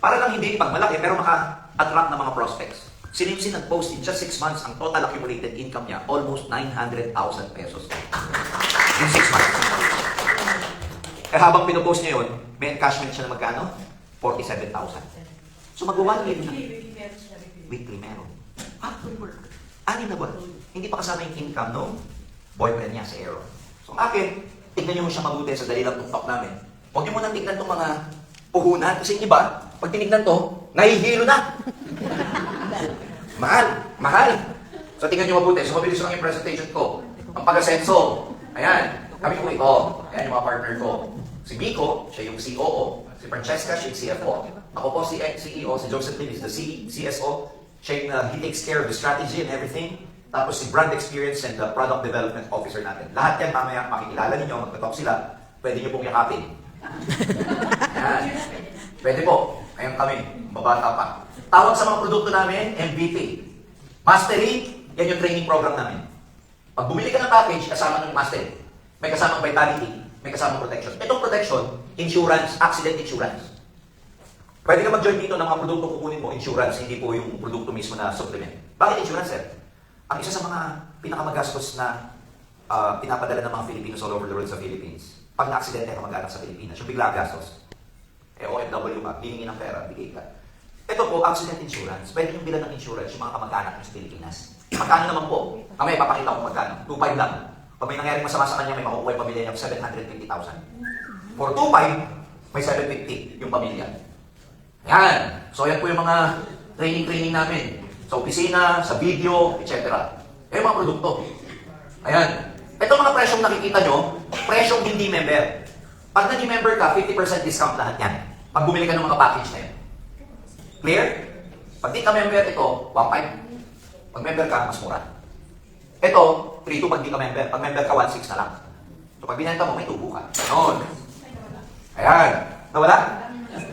Para lang hindi ipagmalaki, pero maka-attract ng mga prospects. Si Limsy nag-post in just 6 months, ang total accumulated income niya, almost 900,000 pesos. In 6 months. Eh habang pinopost niya yun, may encashment siya na magkano? 47,000. So mag-1 year na. Weekly meron. Factory worker. 6 na buwan. Hindi pa kasama yung income, no? Boyfriend niya, si Aaron. So akin, tignan niyo mo siya mabuti sa dali lang tuktok namin. Huwag niyo munang tignan itong mga puhunan. Kasi yung iba, pag tinignan to, nahihilo na. Mahal. So tingnan niyo mabuti. So mabilis lang yung presentation ko. Ang pag-asenso. Ayan. Kami po ito. Ayan yung mga partner ko. Si Miko, siya yung COO. Si Francesca, siya yung CFO. Ako po si CEO. Si Joseph Lim is the CSO. Siya yung he takes care of the strategy and everything. Tapos si brand experience and the product development officer natin. Lahat yan mamaya makikilala ninyo, magtatalk sila. Pwede niyo pong yakapin. Ayan. Pwede po. Ayan kami. Babata pa. Tawag sa mga produkto namin, MVP. Mastery, yan yung training program namin. Pag bumili ka ng package, kasama ng mastery. May kasamang vitality, may kasamang protection. Itong protection, insurance, accident insurance. Pwede ka mag-join dito ng mga produkto kukunin mo, insurance, hindi po yung produkto mismo na supplement. Bakit insurance, sir? Ang isa sa mga pinakamagastos na pinapadala ng mga Filipinos all over the world sa Philippines, pag na-aksidente ka mag-anak sa Pilipinas, yung bigla gastos. OFW ka, hihingi ng pera, bigay ka. Ito po, accident insurance. Pwede yung bilan ng insurance yung mga kamag-anak nyo sa Pilipinas. Magkano naman po? Kami, papakita ko magkano. 2.5 lang. Pag may nangyaring masama sa kanya, may makukuha yung pamilya niya of 750,000. For 2.5, may 750 yung pamilya. Yan. So, yan po yung mga training namin. Sa opisina, sa video, etc. Eh, mga produkto. Ayan. Ito mga presyong nakikita nyo, presyong hindi member. Pag naging member ka, 50% discount lahat yan. Pag bumili ka ng mga package na yan. Clear? Pag di ka member, ito, 1.5. Pag member ka, mas mura. Ito, 3.2 pag di ka member. Pag member ka, 1.6 na lang. So pag binenta mo, may tubo ka. Ganon. Ayan. Nawala?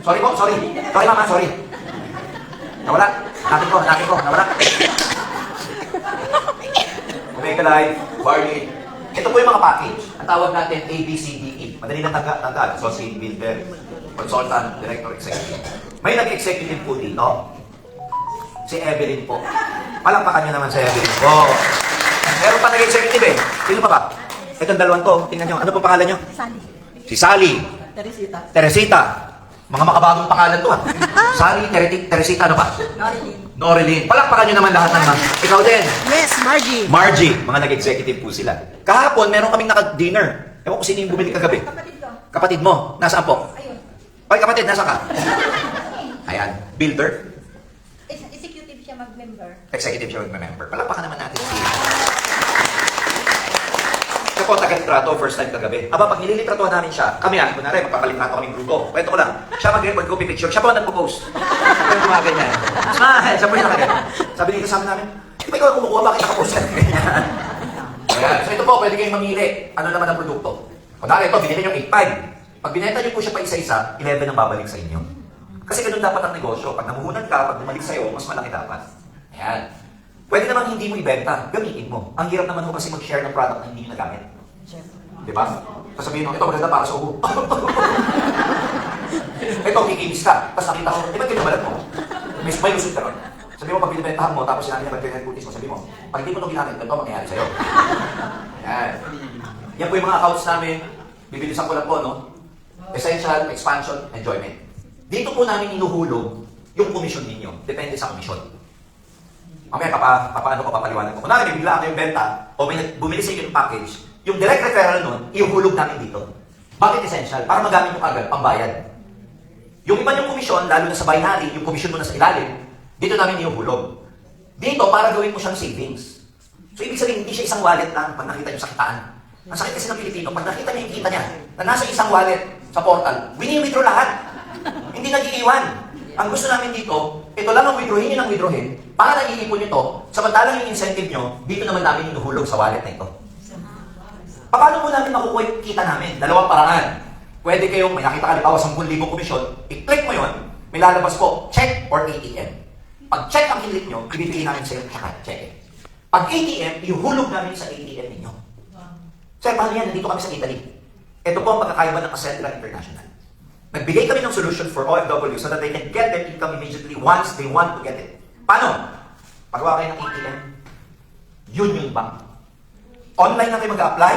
Sorry po, sorry. Sorry mama, sorry. Nawala. Hanapin ko. Nawala. Omega Life, Barley. Ito po yung mga package. Ang tawag natin A, B, C, D, E. Madali na tandaan. Associate, builder, consultant, director, executive. May nag-executive po dito. Si Evelyn po. Palakpakan niyo naman si Evelyn po. Meron pa nag-executive eh. Sino pa ba? Itong dalawang to. Tingnan niyo. Ano po pangalan niyo? Sally. Si Sally. Teresita. Mga makabagong pangalan to ha. Sally, Teresita, ano pa? Norilyn. Palakpakan nyo naman lahat ng mga. Ikaw din. Yes, Margie. Margie. Mga nag-executive po sila. Kahapon, meron kaming naka-dinner. Ewan ko sino yung bumili kagabi. Kapatid ko. Kapatid mo. Nasaan po? Ayun. Ay, kapatid, nasaan ka? Ayan. Builder. Executive siya mag-member. Executive siya mag-member. Palakpakan naman natin si... Siya po, taga-litrato, first time kagabi. Aba, pag nililitratuhan namin siya, kami kunwari, magpapalitrato kaming grupo. Kwento ko lang. Siya mag-record copy picture. Siya po ang nagpo-post. Kaya gumagan niya. Smile! Siya po yung nakaganyan. Sabi dito sa amin namin, di ba ikaw ang kumukuha? Bakit nakapost yan? Ayan. So ito po, pwede kayong mamili. Ano naman ang produkto? Kunwari ito, binili nyo 8.5. Pag binenta nyo po siya pa isa-isa, 11 ang babalik sa inyo. Kasi ganun dapat ang negosyo. Pag namuhunan ka, pag bumalik sa'yo, mas malaki dapat. Ayan. Pwede naman hindi mo ibenta, gamitin mo. Ang hirap naman mo kasi mag-share ng product na hindi mo nagamit. Di ba? Sasabihin mo, ito maganda para sa ubo. Ito, kikinis ka. Tapos nakita ko, di ba kinabalat mo? May lusot ka ron. Sabi mo, pag binibentahan mo, tapos sinabi niya, pag kutis mo, sabi mo, pag hindi mo ito ginamit, ito mangyayari sa'yo. Yan. Yan po yung mga accounts namin. Bibilisan ko lang po, no? Essential, expansion, enjoyment. Dito po namin inuhulog yung commission ninyo. Depende sa commission. Mamaya, papaano ko, papaliwanag ko. Kunwari, may bigla kayong benta, o may bumili sa inyo yung package, yung direct referral nun, iuhulog namin dito. Bakit essential? Para magamit mo agad, pambayad. Yung iba yung komisyon, lalo na sa binary, yung komisyon mo na sa ilalim, dito namin iuhulog. Dito, para gawin mo siyang savings. So, ibig sabihin, hindi siya isang wallet lang pag nakita nyo sa kitaan. Ang sakit kasi ng Pilipino, pag nakita niya yung kita niya, na nasa isang wallet sa portal, wini-withdraw lahat. Hindi nag-iiwan. Ang gusto namin dito, ito lang ang withdrawin nyo ng withdrawin, para nag-iipon nyo to, samantalang yung incentive nyo, dito naman namin inuhulog sa wallet na ito. Paano po namin makukuha yung kita namin? Dalawang paraan. Pwede kayong, may nakita ka, lipawa, 10,000 komisyon, i-click mo yun, may lalabas po, check or ATM. Pag check ang click nyo, ibibigay namin sa'yo, tsaka check. Pag ATM, ihulog namin sa ATM ninyo. Sir, paano yan? Nandito kami sa Italy. Ito po ang pagkakaiba ng Accentra International. Nagbigay kami ng solution for OFW so that they can get their income immediately once they want to get it. Paano? Pagawa kayo ng ATM, Union Bank. Online na kayo mag-apply.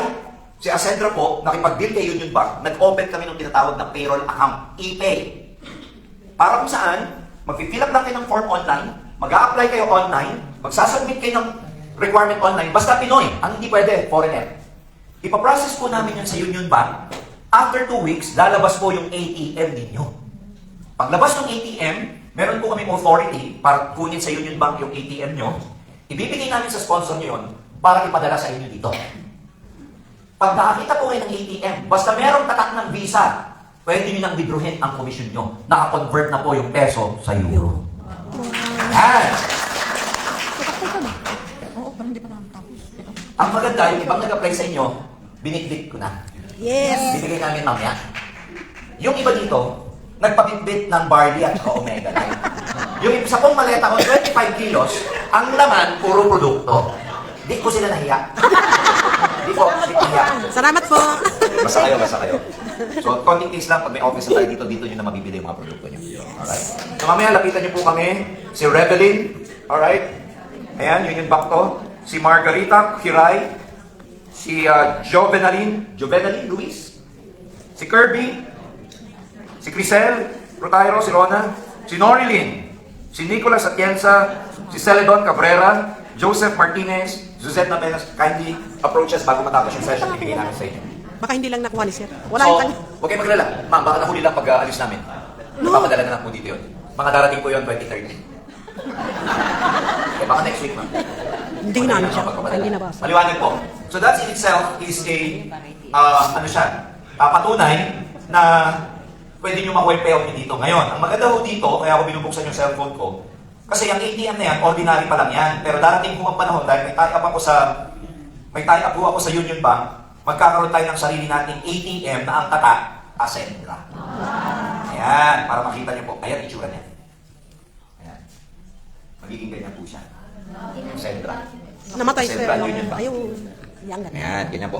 Si Accentra po, nakipag-deal kay Union Bank, nag-open kami ng tinatawag na payroll account, e-pay. Para kung saan, mag-fill up lang kayo ng form online, mag-a-apply kayo online, magsasubmit kayo ng requirement online, basta Pinoy, ang hindi pwede, foreigner. Ipaprocess po namin yun sa Union Bank. After 2 weeks, lalabas po yung ATM ninyo. Paglabas ng ATM, meron po kami authority para kunin sa Union Bank yung ATM nyo. Ibibigay namin sa sponsor nyo yun para ipadala sa inyo dito. Pag nakakita po kayo ng ATM, basta merong tatak ng visa, pwede nyo nang withdrawin ang commission nyo. Naka-convert na po yung peso sa euro. Yan! Oo, parang hindi pa nakatapos. Ang maganda, yung ibang nag-apply sa inyo, binitbit ko na. Yes. Bibigay namin mamaya. Yung iba dito, nagpabitbit ng barley at omega 9. Yung isa pong maleta ko, 25 kilos, Ang laman, puro produkto. Di ko sila nahiya. Di ko nahiya. Salamat po. Basta kayo. So, konting case lang, pag may office na tayo dito nyo na mabibili yung mga produkto nyo. Alright? So, mamaya, lapitan nyo po kami, si Rebelin, alright? Ayan, yun yung back to. Si Margarita Kiray, si Jovenaline Luis, si Kirby, si Crisel Rutairo, si Rona, si Norilyn, si Nicolas Atienza, si Celedon Cabrera, Joseph Martinez, Suzette Navenas, kindly approach us bago matapos yung session, ibigay namin sa inyo. Baka hindi lang nakuha ni sir. Wala So, yung kanya. huwag kayo maglala. Ma'am, baka nahuli lang pag alis namin. Ipapadala na lang po dito yun. Mga darating po yun, 2030. Baka next week, ma'am. Hindi namin siya. Hindi nabasa. Maliwanag po. So that in itself is a, patunay na pwede nyo makuha yung payout nyo dito. Ngayon, ang maganda ho dito, kaya ako binubuksan yung cellphone ko, kasi ang ATM na yan, ordinary pa lang yan. Pero darating po ang panahon, dahil may tie-up po ako sa Union Bank, magkakaroon tayo ng sarili nating ATM na ang kata, Ascendra. Ayan, para makita niyo po. Ayan, itsura niya. Ayan. Magiging ganyan po siya. Ascendra. Namatay sir. Central Union Bank. Ayun. Yan ganun. Ayan, ganyan po.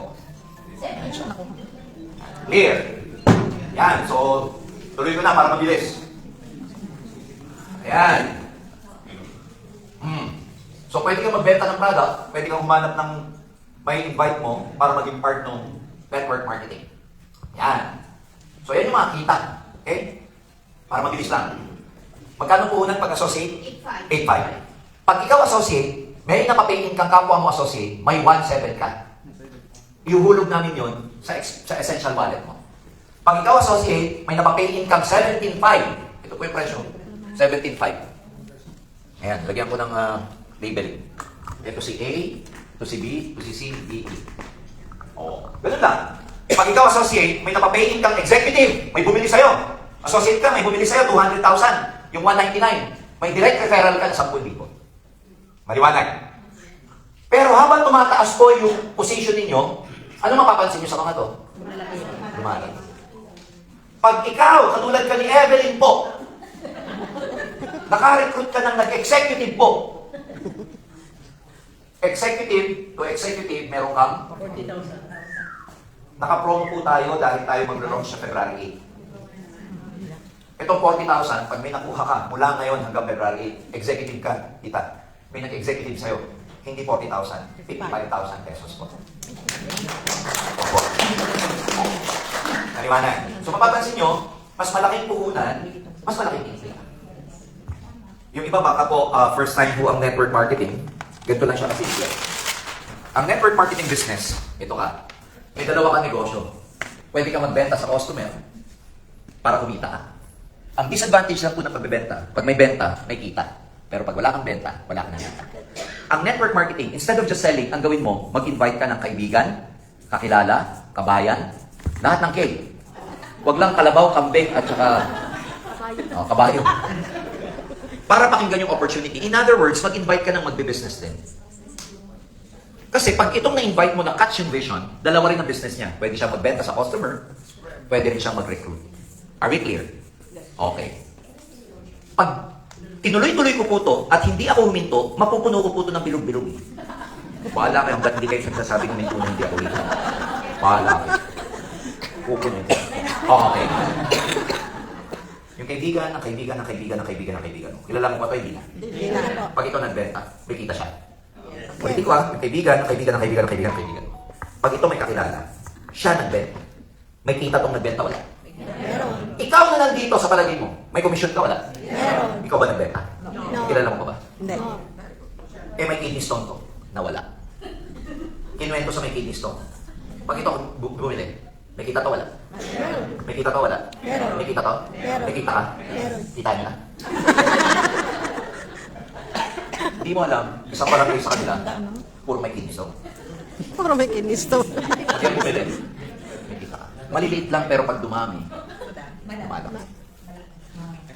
Clear. Ayan, so, tuloy ko na para mabilis. Ayan. So, pwede kang magbenta ng product, pwede kang humanap ng may invite mo para maging part ng network marketing. Yan. So, yan yung mga kita. Okay? Para mabilis lang. Magkano po unang pag-associate? 8.5. Pag ikaw associate, may napapayin kang kapwa mo associate, may 1.7 ka. Ihuhulog namin yun sa essential wallet mo. Pag ikaw associate, may napapayin kang 17.5. Ito po yung presyo. 17.5. Ayan, lagyan ko ng labeling. Ito si A, ito si B, ito si C, D, E. Oo. Ganun lang. Pag ikaw associate, may napapayin kang executive, may bumili sa'yo. Associate ka, may bumili sa'yo, 200,000. Yung 199, may direct referral ka na 10,000. Maliwanag. Pero habang tumataas po yung position ninyo, ano mapapansin nyo sa mga to? Lumalaki. Pag ikaw, katulad ka ni Evelyn po, naka-recruit ka ng nag-executive po. Executive to executive, meron kang 40,000. Naka-promo po tayo dahil tayo mag-launch sa February 8. Itong 40,000, pag may nakuha ka mula ngayon hanggang February 8, executive ka, kita. May nag-executive sa'yo, hindi 40,000, 55,000 pesos po. Opo. Naliwanag. So mapapansin nyo, mas malaking puhunan, mas malaking kinita. Yung iba baka po, first time po ang network marketing, ganito lang siya kasimple. Ang network marketing business, ito ka, may dalawa kang negosyo. Pwede ka magbenta sa customer para kumita ka. Ang disadvantage lang po ng pagbebenta, pag may benta, may kita. Pero pag wala kang benta, wala ka na kita. Ang network marketing, instead of just selling, ang gawin mo, mag-invite ka ng kaibigan, kakilala, kabayan, lahat ng K. Huwag lang kalabaw, kambing, at saka kabayo. Para pakinggan yung opportunity. In other words, mag-invite ka ng magbe-business din. Kasi pag itong na-invite mo na catch yung vision, dalawa rin ang business niya. Pwede siyang magbenta sa customer, pwede rin siyang mag-recruit. Are we clear? Okay. Pag tinuloy-tuloy ko po to at hindi ako huminto, mapupuno ko po to ng bilog-bilog. Bahala kayo hanggat hindi kayo nagsasabi ng minto na hindi ako huminto. Bahala kayo. Pupuno ko. Okay. Yung kaibigan, ang kaibigan, ang kaibigan, ang kaibigan, ang kaibigan. Kilala mo ba ito? Hindi na. Hindi na. Pag ito nagbenta, may kita siya. Ulitin ko yung kaibigan, ang kaibigan, ang kaibigan, ang kaibigan, ang kaibigan. Pag ito may kakilala, siya nagbenta. May kita tong nagbenta, wala. Meron. Ikaw na nandito sa palagay mo, may commission ka, wala. Meron. Ikaw ba nagbenta? No. Kilala mo ba? Hindi. Eh may kidney stone to, na wala. Kinuwento sa may kidney stone. Pag ito bumili, may kita to, wala. May kita to, wala. May kita to? May kita ka? Kita niya. Hindi mo alam, isang barangay sa kanila, puro may kidney stone. Puro may kinis to. Pag yan bumili, may kita ka. Maliliit lang pero pag dumami, lumalaki.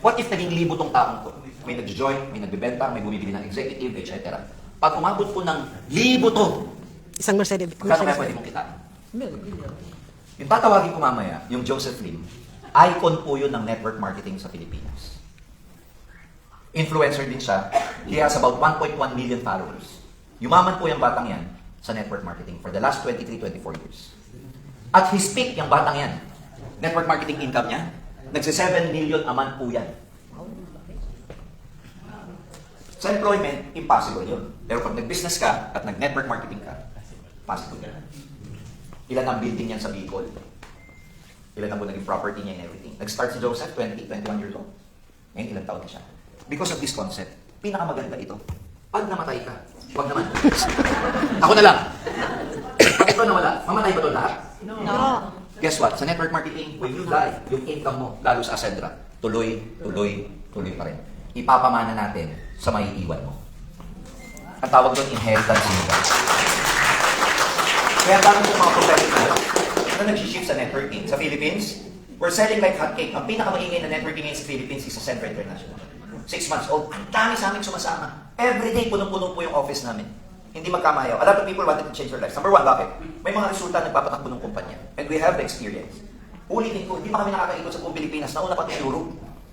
What if naging libo tong taong to? May nag-join, may nagbibenta, may bumibili ng executive, etc. Pag umabot po ng libo to, Isang Mercedes. magkano kaya pwede mong kita? Yung tatawagin ko mamaya, yung Joseph Lim, icon po yun ng network marketing sa Pilipinas. Influencer din siya. He has about 1.1 million followers. Yumaman po yung batang yan sa network marketing for the last 23-24 years. At his peak, yung batang yan, network marketing income niya, nagsi-7 million a month po yan. Sa employment, impossible yun. Pero pag nag-business ka at nag-network marketing ka, possible yan. Ilan ang building yan sa Bicol? Ilan ang po naging property niya and everything? Nag-start si Joseph, 21 years old. Ngayon, ilang taon na siya. Because of this concept, pinakamaganda ito. Pag namatay ka, wag naman. Ako na lang. Pag ito nawala, mamatay ba ito lahat? No. Guess what? Sa network marketing, when you die, yung income mo, lalo sa Ascendra, tuloy pa rin. Ipapamana natin sa maiiwan mo. Ang tawag doon, inheritance income. Kaya dami po mga professionals na nag-shift sa networking. Sa Philippines, we're selling like hotcake. Ang pinakamaingay na networking ngayon sa Philippines is sa Centro International. 6 months old. Ang dami sa amin sumasama. Every day, punong-puno po yung office namin. Hindi magkamayaw. A lot of people wanted to change their lives. Number one, bakit? May mga resulta nagpapatakbo ng kumpanya. And we have the experience. Ulitin ko, hindi pa kami nakakaikot sa buong Pilipinas. Nauna pa ng Europe.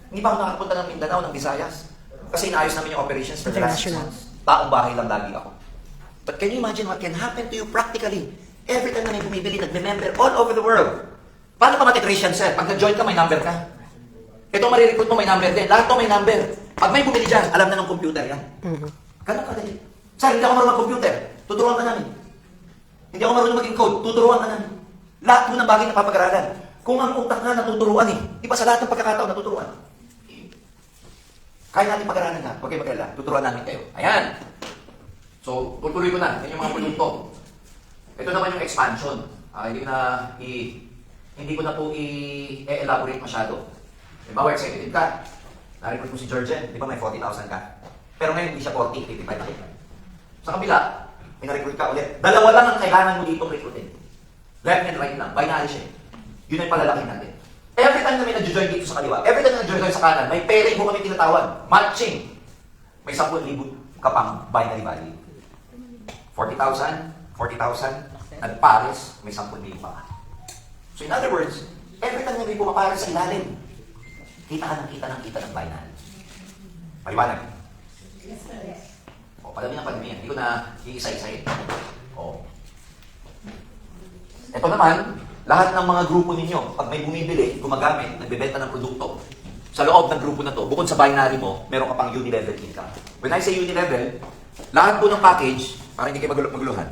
Hindi pa ako nakakapunta ng Mindanao, ng Visayas. Kasi inaayos namin yung operations for the last 6 months. Taong bahay lang lagi ako. But can you imagine what can happen to you practically? Every time na may bumibili, nagme-member all over the world. Paano pa matitrace yan, sir? Pag nag-join ka, may number ka. Ito marirecruit mo, may number din. Lahat to may number. Pag may bumili dyan, alam na ng computer yan. Ganun ka dali. Sir, hindi ako marunong mag-computer. Tuturuan ka namin. Hindi ako marunong maging code. Tuturuan ka namin. Lahat mo ng bagay na papag-aralan. Kung ang utak nga natuturuan eh. Di ba sa lahat ng pagkakataon natuturuan? Kaya natin pag-aralan na. Huwag kayo mag-alala. Tuturuan namin kayo. Ayan. So, tutuloy ko na. Yan yung mga produkto. Ito naman yung expansion. Hindi ko na po i-elaborate masyado. Diba, executive ka. Na-recruit mo si Georgian. Di ba may 40,000 ka? Pero ngayon hindi siya 40, 55 na kita. Sa kabila, pina-recruit ka ulit. Dalawa lang ang kailangan mo dito recruitin. Left and right lang. Binary siya. Yun ang palalaki natin. Every time na may nag-join dito sa kaliwa, every time na nag-join sa kanan, may pairing mo kami tinatawag. Matching. May 10,000 ka pang binary value. 40,000, 40,000, at pares, may 10,000 pa. So in other words, every time na may pumapares sa ilalim, kita ng binary. Maliwanag. O, padami ng padami yan. Hindi ko na iisa-isahin. O. Ito naman, lahat ng mga grupo ninyo, pag may bumibili, gumagamit, nagbebenta ng produkto, sa loob ng grupo na to, bukod sa binary mo, meron ka pang uni-level income. When I say uni-level, lahat po ng package, para hindi kayo maguluhan,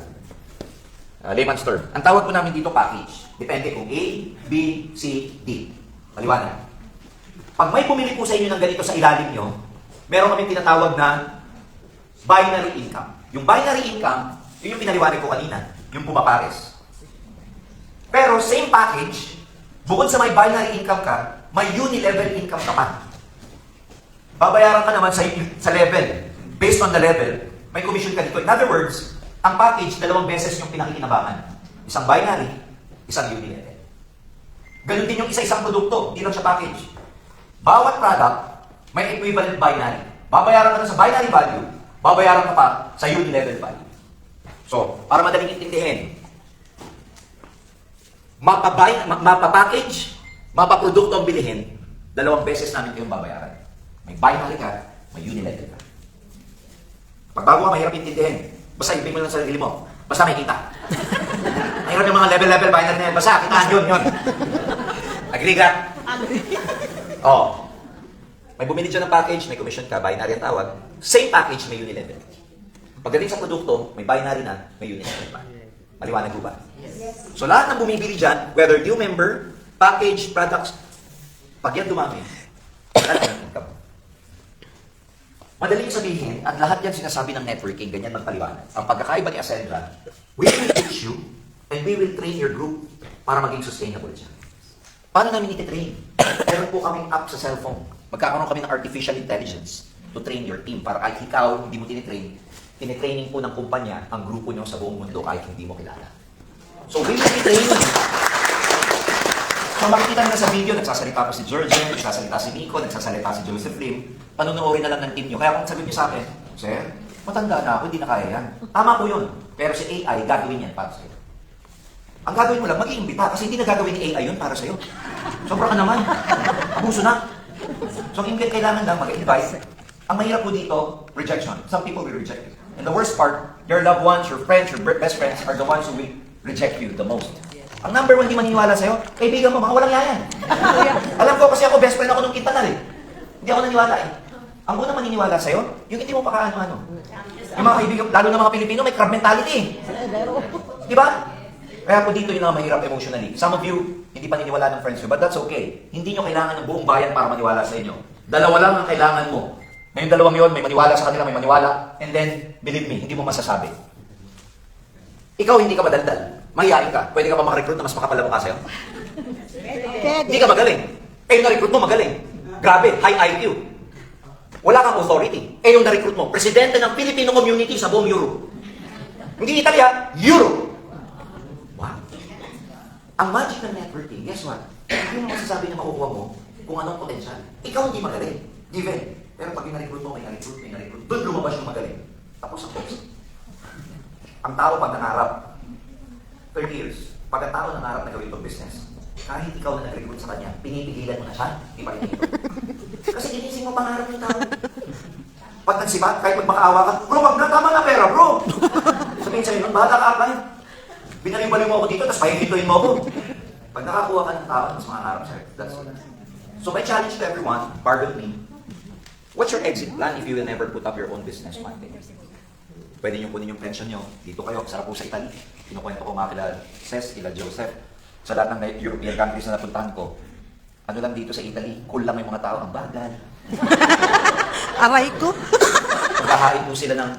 layman's term, ang tawag po namin dito package. Depende kung A, B, C, D. Maliwanag. Pag may bumili po sa inyo ng ganito sa ilalim nyo, meron kami tinatawag na binary income. Yung binary income, yun yung pinaliwanag ko kanina, yung pumapares. Pero same package, bukod sa may binary income ka, may uni-level income ka pa. Babayaran ka naman sa level. Based on the level, may commission ka dito. In other words, ang package, 2 beses yung pinakikinabangan. Isang binary, isang uni-level. Ganun din yung isa-isang produkto, hindi lang siya package. Bawat product, may equivalent binary. Babayaran ka na sa binary value, babayaran ka pa sa uni-level value. So, para madaling intindihin, mapa-package, mapa-produkto ang bilihin, 2 beses namin kayong babayaran. May binary ka, may uni-level ka. Pag bago ka, mahirap intindihin. Basta ibig mo lang sa sarili mo. Basta may kita. Mayroon yung mga level-level binary na yan. Basta, kitaan yun. Agree ka? Oh. May bumili dyan ng package, may commission ka, binary ang tawag. Same package, may uni-level. Pagdating sa produkto, may binary na, may uni-level pa. Maliwanag po ba? Yes. So lahat ng bumibili dyan, whether new member, package, products, pag yan dumami, lahat ng income. Madaling sabihin, at lahat yan sinasabi ng networking, ganyan magpaliwanag. Ang pagkakaiba ni Ascendra, we will teach you and we will train your group para maging sustainable siya. Paano namin iti-train? Meron po kaming app sa cellphone. Magkakaroon kami ng artificial intelligence to train your team para kahit ikaw hindi mo tinitrain, tinitraining po ng kumpanya ang grupo nyo sa buong mundo kahit hindi mo kilala. So, we will be training. So, makikita nyo na sa video, nagsasalita pa si Georgian, nagsasalita si Nico, nagsasalita si Joseph Lim. Panunuorin na lang ng team nyo. Kaya kung sabi nyo sa akin, Sir, matanda na ako, hindi na kaya yan. Tama po yun. Pero si AI, gagawin yan para sa'yo. Ang gagawin mo lang, mag-iimbita kasi hindi na gagawin ni AI yun para sa'yo. Sobra ka naman. Abuso na. So, ang kailangan lang mag-invite Ang mahirap po dito, rejection. Some people will reject you. And the worst part, your loved ones, your friends, your best friends are the ones who will reject you the most. Ang number one di maniniwala sa'yo, kaibigan mo, mga walang yayan. Alam ko kasi ako, best friend ako nung Quintanar eh. Hindi ako naniwala eh. Ang unang maniniwala sa'yo, yung hindi mo pa kaano-ano. Yung mga kaibigan, lalo na mga Pilipino, may crab mentality eh. Di ba? Kaya po dito yung mahirap emotionally. Some of you, hindi pa niniwala ng friends nyo, but that's okay. Hindi nyo kailangan ng buong bayan para maniwala sa inyo. Dalawa lang ang kailangan mo. Ngayong dalawang yun, may maniwala sa kanila, may maniwala, and then, believe me, hindi mo masasabi. Ikaw hindi ka madaldal. Mahihain ka. Pwede ka ba makarecruit na mas makapal ang mukha sa'yo? Hindi ka magaling. Eh, yung na-recruit mo magaling. Grabe, high IQ. Wala kang authority. Eh, yung na-recruit mo, presidente ng Filipino community sa buong Europe. Hindi Italia, Europe. Wow. Ang magic ng networking, guess what? Hindi mo masasabi na makukuha mo kung anong potential. Ikaw hindi magaling. Given. Pero pag yung na-recruit mo, may na-recruit, doon lumabas yung magaling. Tapos ang post. Ang tao pag nangarap, 30 years, pag ang tao nangarap na gawin itong business, kahit ikaw na nag-recruit sa kanya, pinipigilan mo na siya, ipakikita. Kasi ginising mo pangarap ng tao. Pag nagsibat, kahit magmakaawa ka, bro, wag na, tama na pera, bro! Sabihin sa'yo, nun, bahala ka, apply. Binaling-baling mo ako dito, tapos pahihituin mo ako. Pag nakakuha ka ng tao, mas makakarap sa'yo. That's it. So my challenge to everyone, pardon me, what's your exit plan if you will never put up your own business one day? Pwede nyo kunin yung pension nyo. Dito kayo, sarap po sa Italy. Kinukwento ko mga kila Ces, kila Joseph. Sa lahat ng European countries na napuntahan ko, ano lang dito sa Italy, cool lang yung mga tao, ang bagal. Aray ko. Maghahain po sila ng,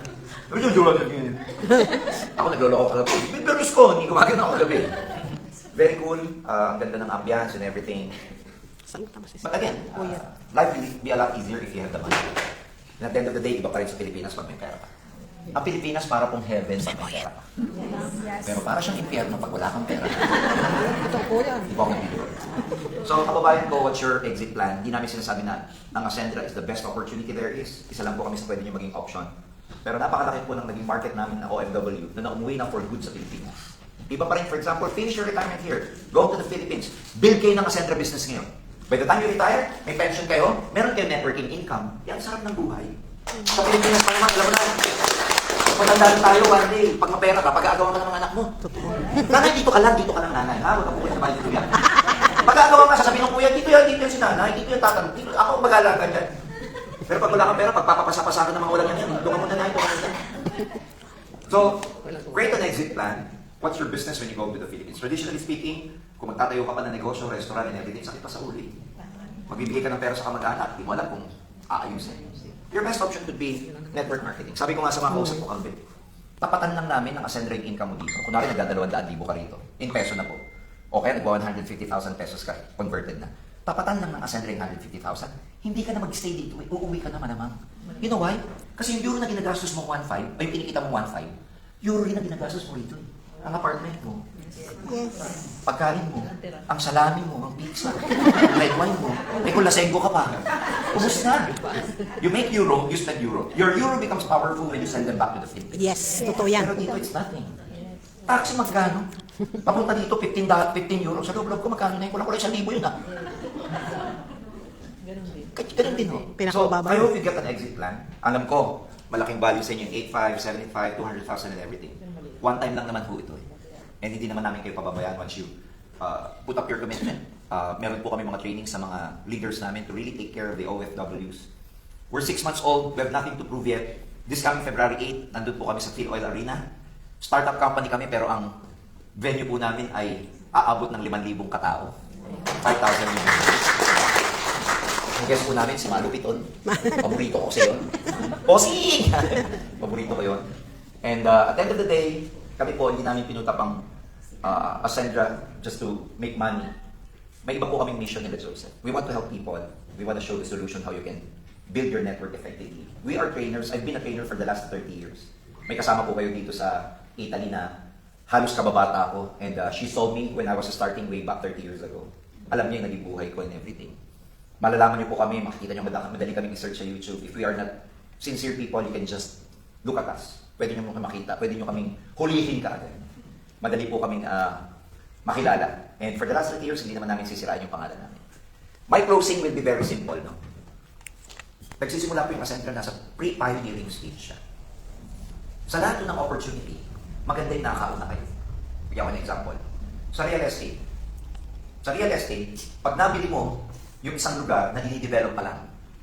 ako nagloloko kagabi. Berlusconi, gumagano ako kagabi. Very cool, ang ganda ng ambiance and everything. But again, life will be a lot easier if you have the money. And at the end of the day, iba pa rin sa Pilipinas pag may pera ka. Ang Pilipinas para pong heaven pag may pera ka. Pero para siyang impyerno pag wala kang pera. Ito po yan. Di ba ako nabibiro? So, kababayan ko, what's your exit plan? Hindi namin sinasabi na ang Ascendra is the best opportunity there is. Isa lang po kami sa pwede nyo maging option. Pero napakalaki po ng naging market namin na OFW na umuwi na for good sa Pilipinas. Iba pa rin, for example, finish your retirement here. Go to the Philippines. Build kayo ng Ascendra business ngayon. By the time you retire, may pension kayo, meron kayo networking income. Yan, sarap ng buhay. Sa Pilipinas pa naman, alam mo na, matandaan tayo one day, pag mapera ka, pag-aagawan ka ng mga anak mo. Nanay, dito ka lang nanay. Ha? Huwag ka po kayo sa bahay dito yan. Pag-aagawan ka, sasabihin ng kuya, dito yan si nanay, dito yung tatang, dito, ako mag-aalaga dyan. Pero pag wala kang pera, pagpapapasa-pasa ka ng mga walang yan, doon ka muna na ito. So, create an exit plan. What's your business when you go to the Philippines? Traditionally speaking, kung magtatayo ka pa ng negosyo, restaurant, and everything, sakit pa sa uli. Magbibigay ka ng pera sa kamag-anak, di mo alam kung aayusin. Your best option could be network marketing. Sabi ko nga sa mga kausap ko, Calvin, tapatan lang namin ang Ascendra income mo dito. Kunwari, nagda-200,000 ka rito. In peso na po. O kaya nag-150,000 pesos ka, converted na. Tapatan lang ng Ascendra yung 150,000. Hindi ka na mag-stay dito. Uuwi ka naman naman. You know why? Kasi yung euro na ginagastos mo 1.5, o yung kinikita mo 1.5, euro rin na ginagastos mo rito. Ang apartment mo, pagkain mo, ang salami mo, ang pizza, ang red wine mo, may kung lasenggo ka pa. Ubus na. You make euro, you spend euro. Your euro becomes powerful when you send them back to the Philippines. Yes, totoo yan. Pero dito, it's nothing. Taxi magkano? Papunta dito, 15 euro. Sa loob ko, magkano na yun? Kulang-kulang 1,000 yun ah. Ganun din ho. So, I hope you get an exit plan. Alam ko, malaking value sa inyo yung 8,500, 75,000, 200,000 and everything. One time lang naman ho ito eh. And hindi naman namin kayo pababayaan once you put up your commitment. Meron po kami mga trainings sa mga leaders namin to really take care of the OFWs. We're 6 months old, we have nothing to prove yet. This coming February 8, nandun po kami sa Phil Oil Arena. Startup company kami pero ang venue po namin ay aabot ng 5,000 katao. 5,000 euro. Ang guest po namin si Malu Piton. Paborito ko kasi yun. Bossing! Paborito ko yun. And at the end of the day, kami po, hindi namin pinutap ang Ascendra just to make money. May iba po kaming mission nila, Joseph. We want to help people. We want to show the solution how you can build your network effectively. We are trainers. I've been a trainer for the last 30 years. May kasama po kayo dito sa Italy na halos kababata ako. And she saw me when I was starting way back 30 years ago. Alam niya yung naging buhay ko and everything. Malalaman niyo po kami, makikita niyo madali kaming i-search sa YouTube. If we are not sincere people, you can just look at us. Pwede nyo makita, pwede nyo kaming hulihin ka agad. Madali po kaming makilala. And for the last 30 years, hindi naman namin sisirain yung pangalan namin. My closing will be very simple, no? nagsisimula po yung Ascentra, nasa pre-pioneering stage siya. Sa lahat ng opportunity, maganda yung nakakauna kayo. Bigyan ko ng example. Sa real estate. Sa real estate, pag nabili mo yung isang lugar na dinidevelop pa lang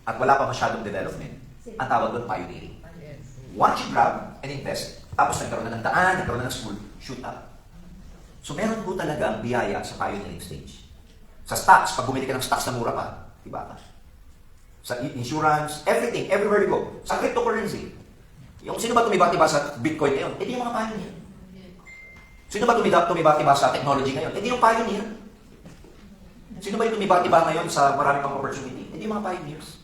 at wala pa masyadong development, ang tawag doon pioneering. Once you grab and invest, tapos nagkaroon na ng daan, nagkaroon na ng school, shoot up. So meron po talaga ang biyaya sa pioneering stage. Sa stocks, pag bumili ka ng stocks na mura pa, diba ka? Sa insurance, everything, everywhere you go. Sa cryptocurrency, yung sino ba tumiba-tiba sa Bitcoin ngayon? Hindi yung mga pioneer. Sino ba tumiba-tiba sa technology ngayon? Hindi yung pioneer. Sino ba yung tumiba-tiba ngayon sa marami pang opportunity? Hindi yung mga pioneers.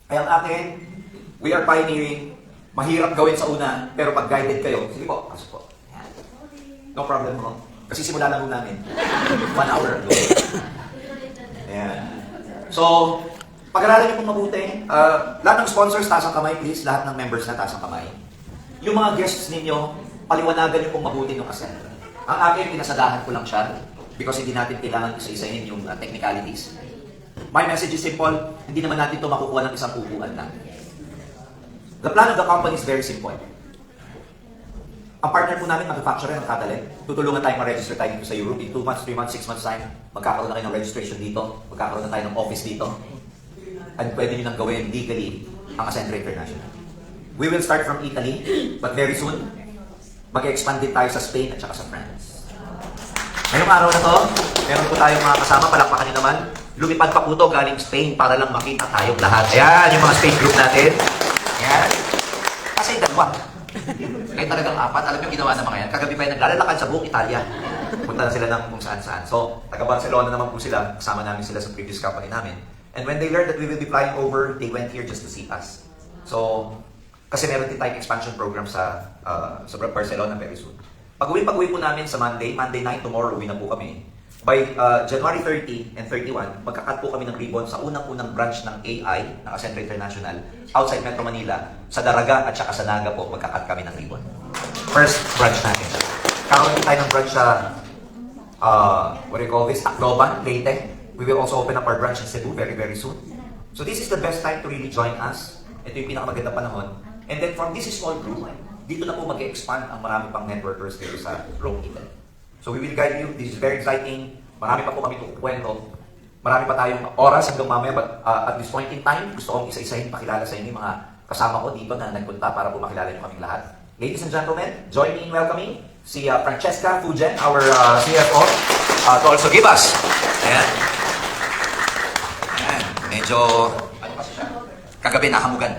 Kaya ang akin, we are pioneering. Mahirap gawin sa una, pero pag guided kayo, sige po, pasok po. No problem mo. Kasi simula lang po namin. 1 hour ago. Ayan. So, pag-aralan niyo pong mabuti. Lahat ng sponsors, taas ang kamay, please. Lahat ng members na taas ang kamay. Yung mga guests ninyo, paliwanagan niyo pong mabuti ng Ascentra. Ang akin, pinasadahan ko lang siya because hindi natin kailangan isa-isahin yung technicalities. My message is simple, hindi naman natin ito makukuha ng isang upuan lang. The plan of the company is very simple. Ang partner po namin, manufacturer ng Catalent, tutulungan tayong ma-register tayo dito sa Europe. In 2 months, 3 months, 6 months time, magkakaroon na kayo ng registration dito, magkakaroon na tayo ng office dito. At pwede nyo nang gawin legally ang Ascentra International. We will start from Italy, but very soon, mag-expand din tayo sa Spain at saka sa France. Ngayong araw na to, meron po tayong mga kasama, palakpakan nyo naman. Lumipad pa po to galing Spain para lang makita tayong lahat. Ayan, yung mga Spain group natin. Ayan. Kasi dalawa. Kahit talagang 4, alam yung ginawa ng mga yan. Kagabi pa yung naglalakad sa buong Italia. Punta na sila ng kung saan-saan. So, taga Barcelona naman po sila. Kasama namin sila sa previous company namin. And when they learned that we will be flying over, they went here just to see us. So, kasi meron din tayong expansion program sa Barcelona very soon. Pag-uwi po namin sa Monday 9, tomorrow, uwi na po kami. By January 30 and 31, magkakat po kami ng ribbon sa unang-unang branch ng AI, ng Ascentra International, outside Metro Manila, sa Daraga at saka sa Naga po, magkakat kami ng ribbon. First branch natin. Kakaroon tayo ng branch sa, what do you call this, Tacloban, Leyte. We will also open up our branch in Cebu very, very soon. So this is the best time to really join us. Ito yung pinakamagandang panahon. And then from this small group, dito na po mag-expand ang marami pang networkers dito sa Rome, Italy. So we will guide you. This is very exciting. Marami pa po kami itong kwento. Marami pa tayong oras hanggang mamaya. But at this point in time, gusto kong isa-isahin pakilala sa inyo yung mga kasama ko dito na nagpunta para po makilala nyo kaming lahat. Ladies and gentlemen, join me in welcoming si Francesca Fugen, our CFO, to also give us. Ayan. Ayan. Medyo, ano kasi siya? Kagabi, nakamugan.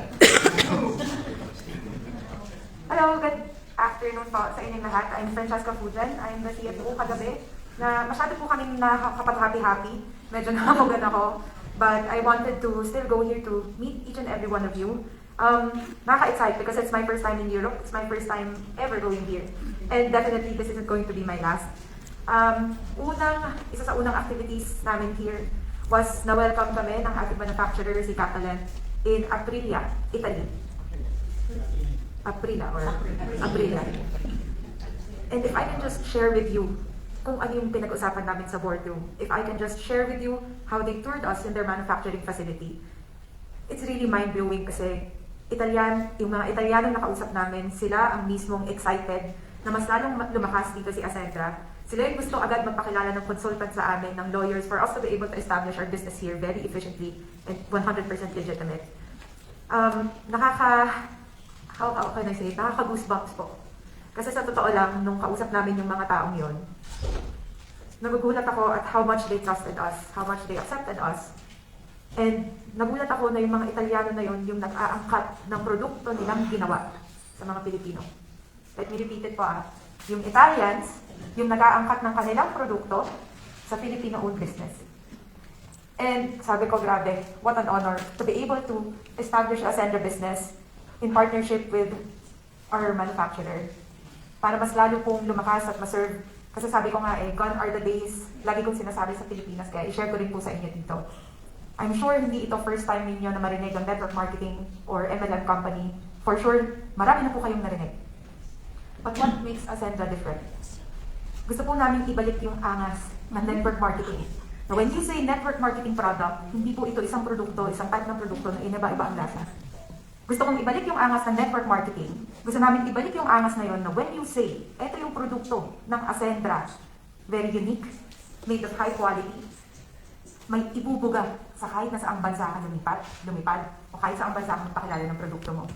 Hello, good afternoon po sa inyong lahat. I'm Francesca Fugen. I'm the CFO kagabi na masyado po kaming nakakapag-happy-happy. Medyo nakamugan ako. But I wanted to still go here to meet each and every one of you. Nakaka-excite because it's my first time in Europe. It's my first time ever going here. And definitely, this isn't going to be my last. Isa sa unang activities namin here was na-welcome kami ng ating manufacturer, si Catalent, in Aprilia, Italy. Aprilia. And if I can just share with you kung ano yung pinag-usapan namin sa boardroom, if I can just share with you how they toured us in their manufacturing facility, it's really mind-blowing kasi yung mga Italianong nakausap namin, sila ang mismong excited na mas lalong lumakas dito si Ascentra. Sila yung gusto agad magpakilala ng consultant sa amin, ng lawyers, for us to be able to establish our business here very efficiently and 100% legitimate. How can I say? Nakaka-goosebumps po. Kasi sa totoo lang, nung kausap namin yung mga taong yon, nagugulat ako at how much they trusted us, how much they accepted us. And nagulat ako na yung mga Italiano na yon yung nag-aangkat ng produkto nilang ginawa sa mga Pilipino. Let me repeat it po Yung Italians, yung nag-aangkat ng kanilang produkto sa Filipino-owned business. And sabi ko, grabe, what an honor to be able to establish a Ascentra business in partnership with our manufacturer. Para mas lalo pong lumakas at maserve. Kasi sabi ko nga gone are the days, lagi kong sinasabi sa Pilipinas, kaya i-share ko rin po sa inyo dito. I'm sure hindi ito first time ninyo na marinig ang network marketing or MLM company. For sure, marami na po kayong narinig. But what makes Ascentra different? Gusto po namin ibalik yung angas ng network marketing. So when you say network marketing product, hindi po ito isang produkto, isang type ng produkto na inaba-iba ang lasa. Gusto kong ibalik yung angas ng network marketing. Gusto namin ibalik yung angas na yon na when you say, ito yung produkto ng Ascendra, very unique, made of high quality, may ibubuga sa kahit na saang bansa ka lumipad, o kahit saang bansa ka magpakilala ng produkto mo.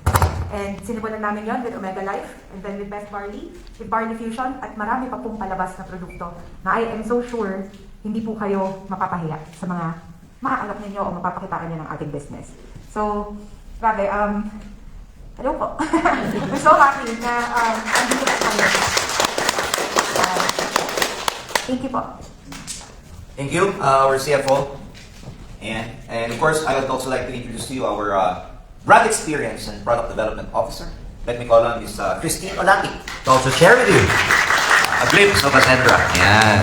And sinimulan namin yon with Omega Life, and then with Best Barley, with Barley Fusion, at marami pa pong palabas na produkto na I am so sure hindi po kayo mapapahiya sa mga makakaalap ninyo o mapapakitaan nyo ng ating business. So, grabe, hello po. I'm so happy na andito na tayo. Thank you po. Thank you, our CFO. And of course, I would also like to introduce to you our brand experience and product development officer. Let me call on Ms. Christine Olaki to also share with you a glimpse of Ascendra. Yan.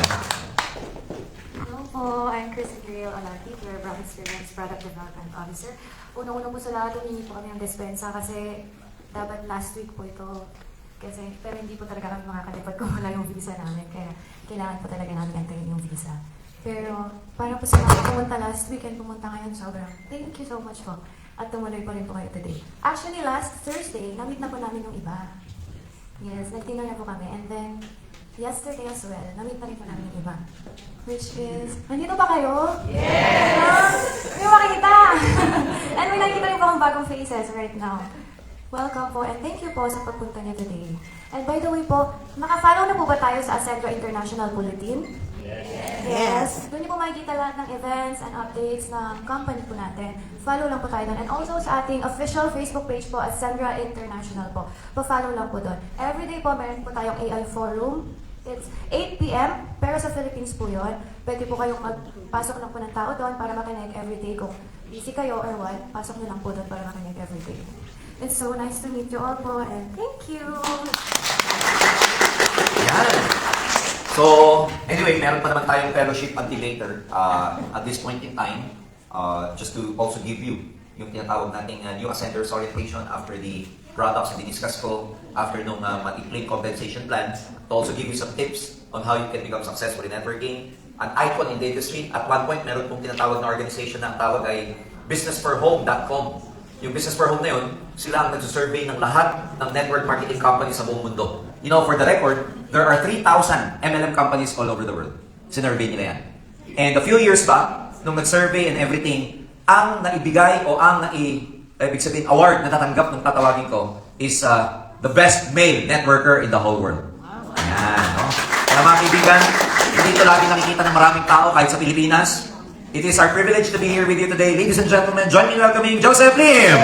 Hello po, I'm Christine Olaki, your brand experience product development officer. Unang-unang po sa lahat, humingi po kami ng dispensa kasi dapat last week po ito. Pero hindi po talaga kami makakalipat kung wala yung visa namin. Kaya kailangan po talaga namin antayin yung visa. Pero para po sa mga pumunta last week and pumunta ngayon, sobrang thank you so much po. At tumuloy pa rin po kayo today. Actually, last Thursday, na-meet na po namin yung iba. Yes, nagtinner na po kami. And then, yesterday as well, na-meet na rin po namin yung iba. Which is, nandito ba kayo? Yes! May makikita! And may nakikita rin po akong bagong faces right now. Welcome po and thank you po sa pagpunta niyo today. And by the way po, makafollow na po ba tayo sa Ascendra International Bulletin? Yes. Doon niyo po makikita lahat ng events and updates ng company po natin. Follow lang po tayo doon. And also sa ating official Facebook page po, Ascendra International po. Pa-follow lang po doon. Everyday po, meron po tayong AI forum. It's 8 p.m. pero sa Philippines po yun. Pwede po kayong magpasok lang po ng tao doon para makinig everyday. Kung busy kayo or what, pasok nyo lang po doon para makinig everyday. It's so nice to meet you all po and thank you! Yan. So, anyway, meron pa naman tayong fellowship until later. At this point in time, just to also give you yung tinatawag nating new Ascenders orientation after the products na diniscuss ko, after nung multi-plane compensation plan, to also give you some tips on how you can become successful in networking. An icon in the industry. At one point, meron pong tinatawag na organization na ang tawag ay businessforhome.com. Yung Business for Home na yun, sila ang nagsusurvey ng lahat ng network marketing companies sa buong mundo. You know, for the record, there are 3,000 MLM companies all over the world. Sinurvey nila yan. And a few years back, nung nag-survey and everything, ang naibigay o ang ibig sabihin, award na tatanggap ng tatawagin ko is the best male networker in the whole world. Ayan, no? Kaya mga kaibigan, hindi ito lagi nakikita ng maraming tao kahit sa Pilipinas. It is our privilege to be here with you today. Ladies and gentlemen, join me in welcoming Joseph Lim!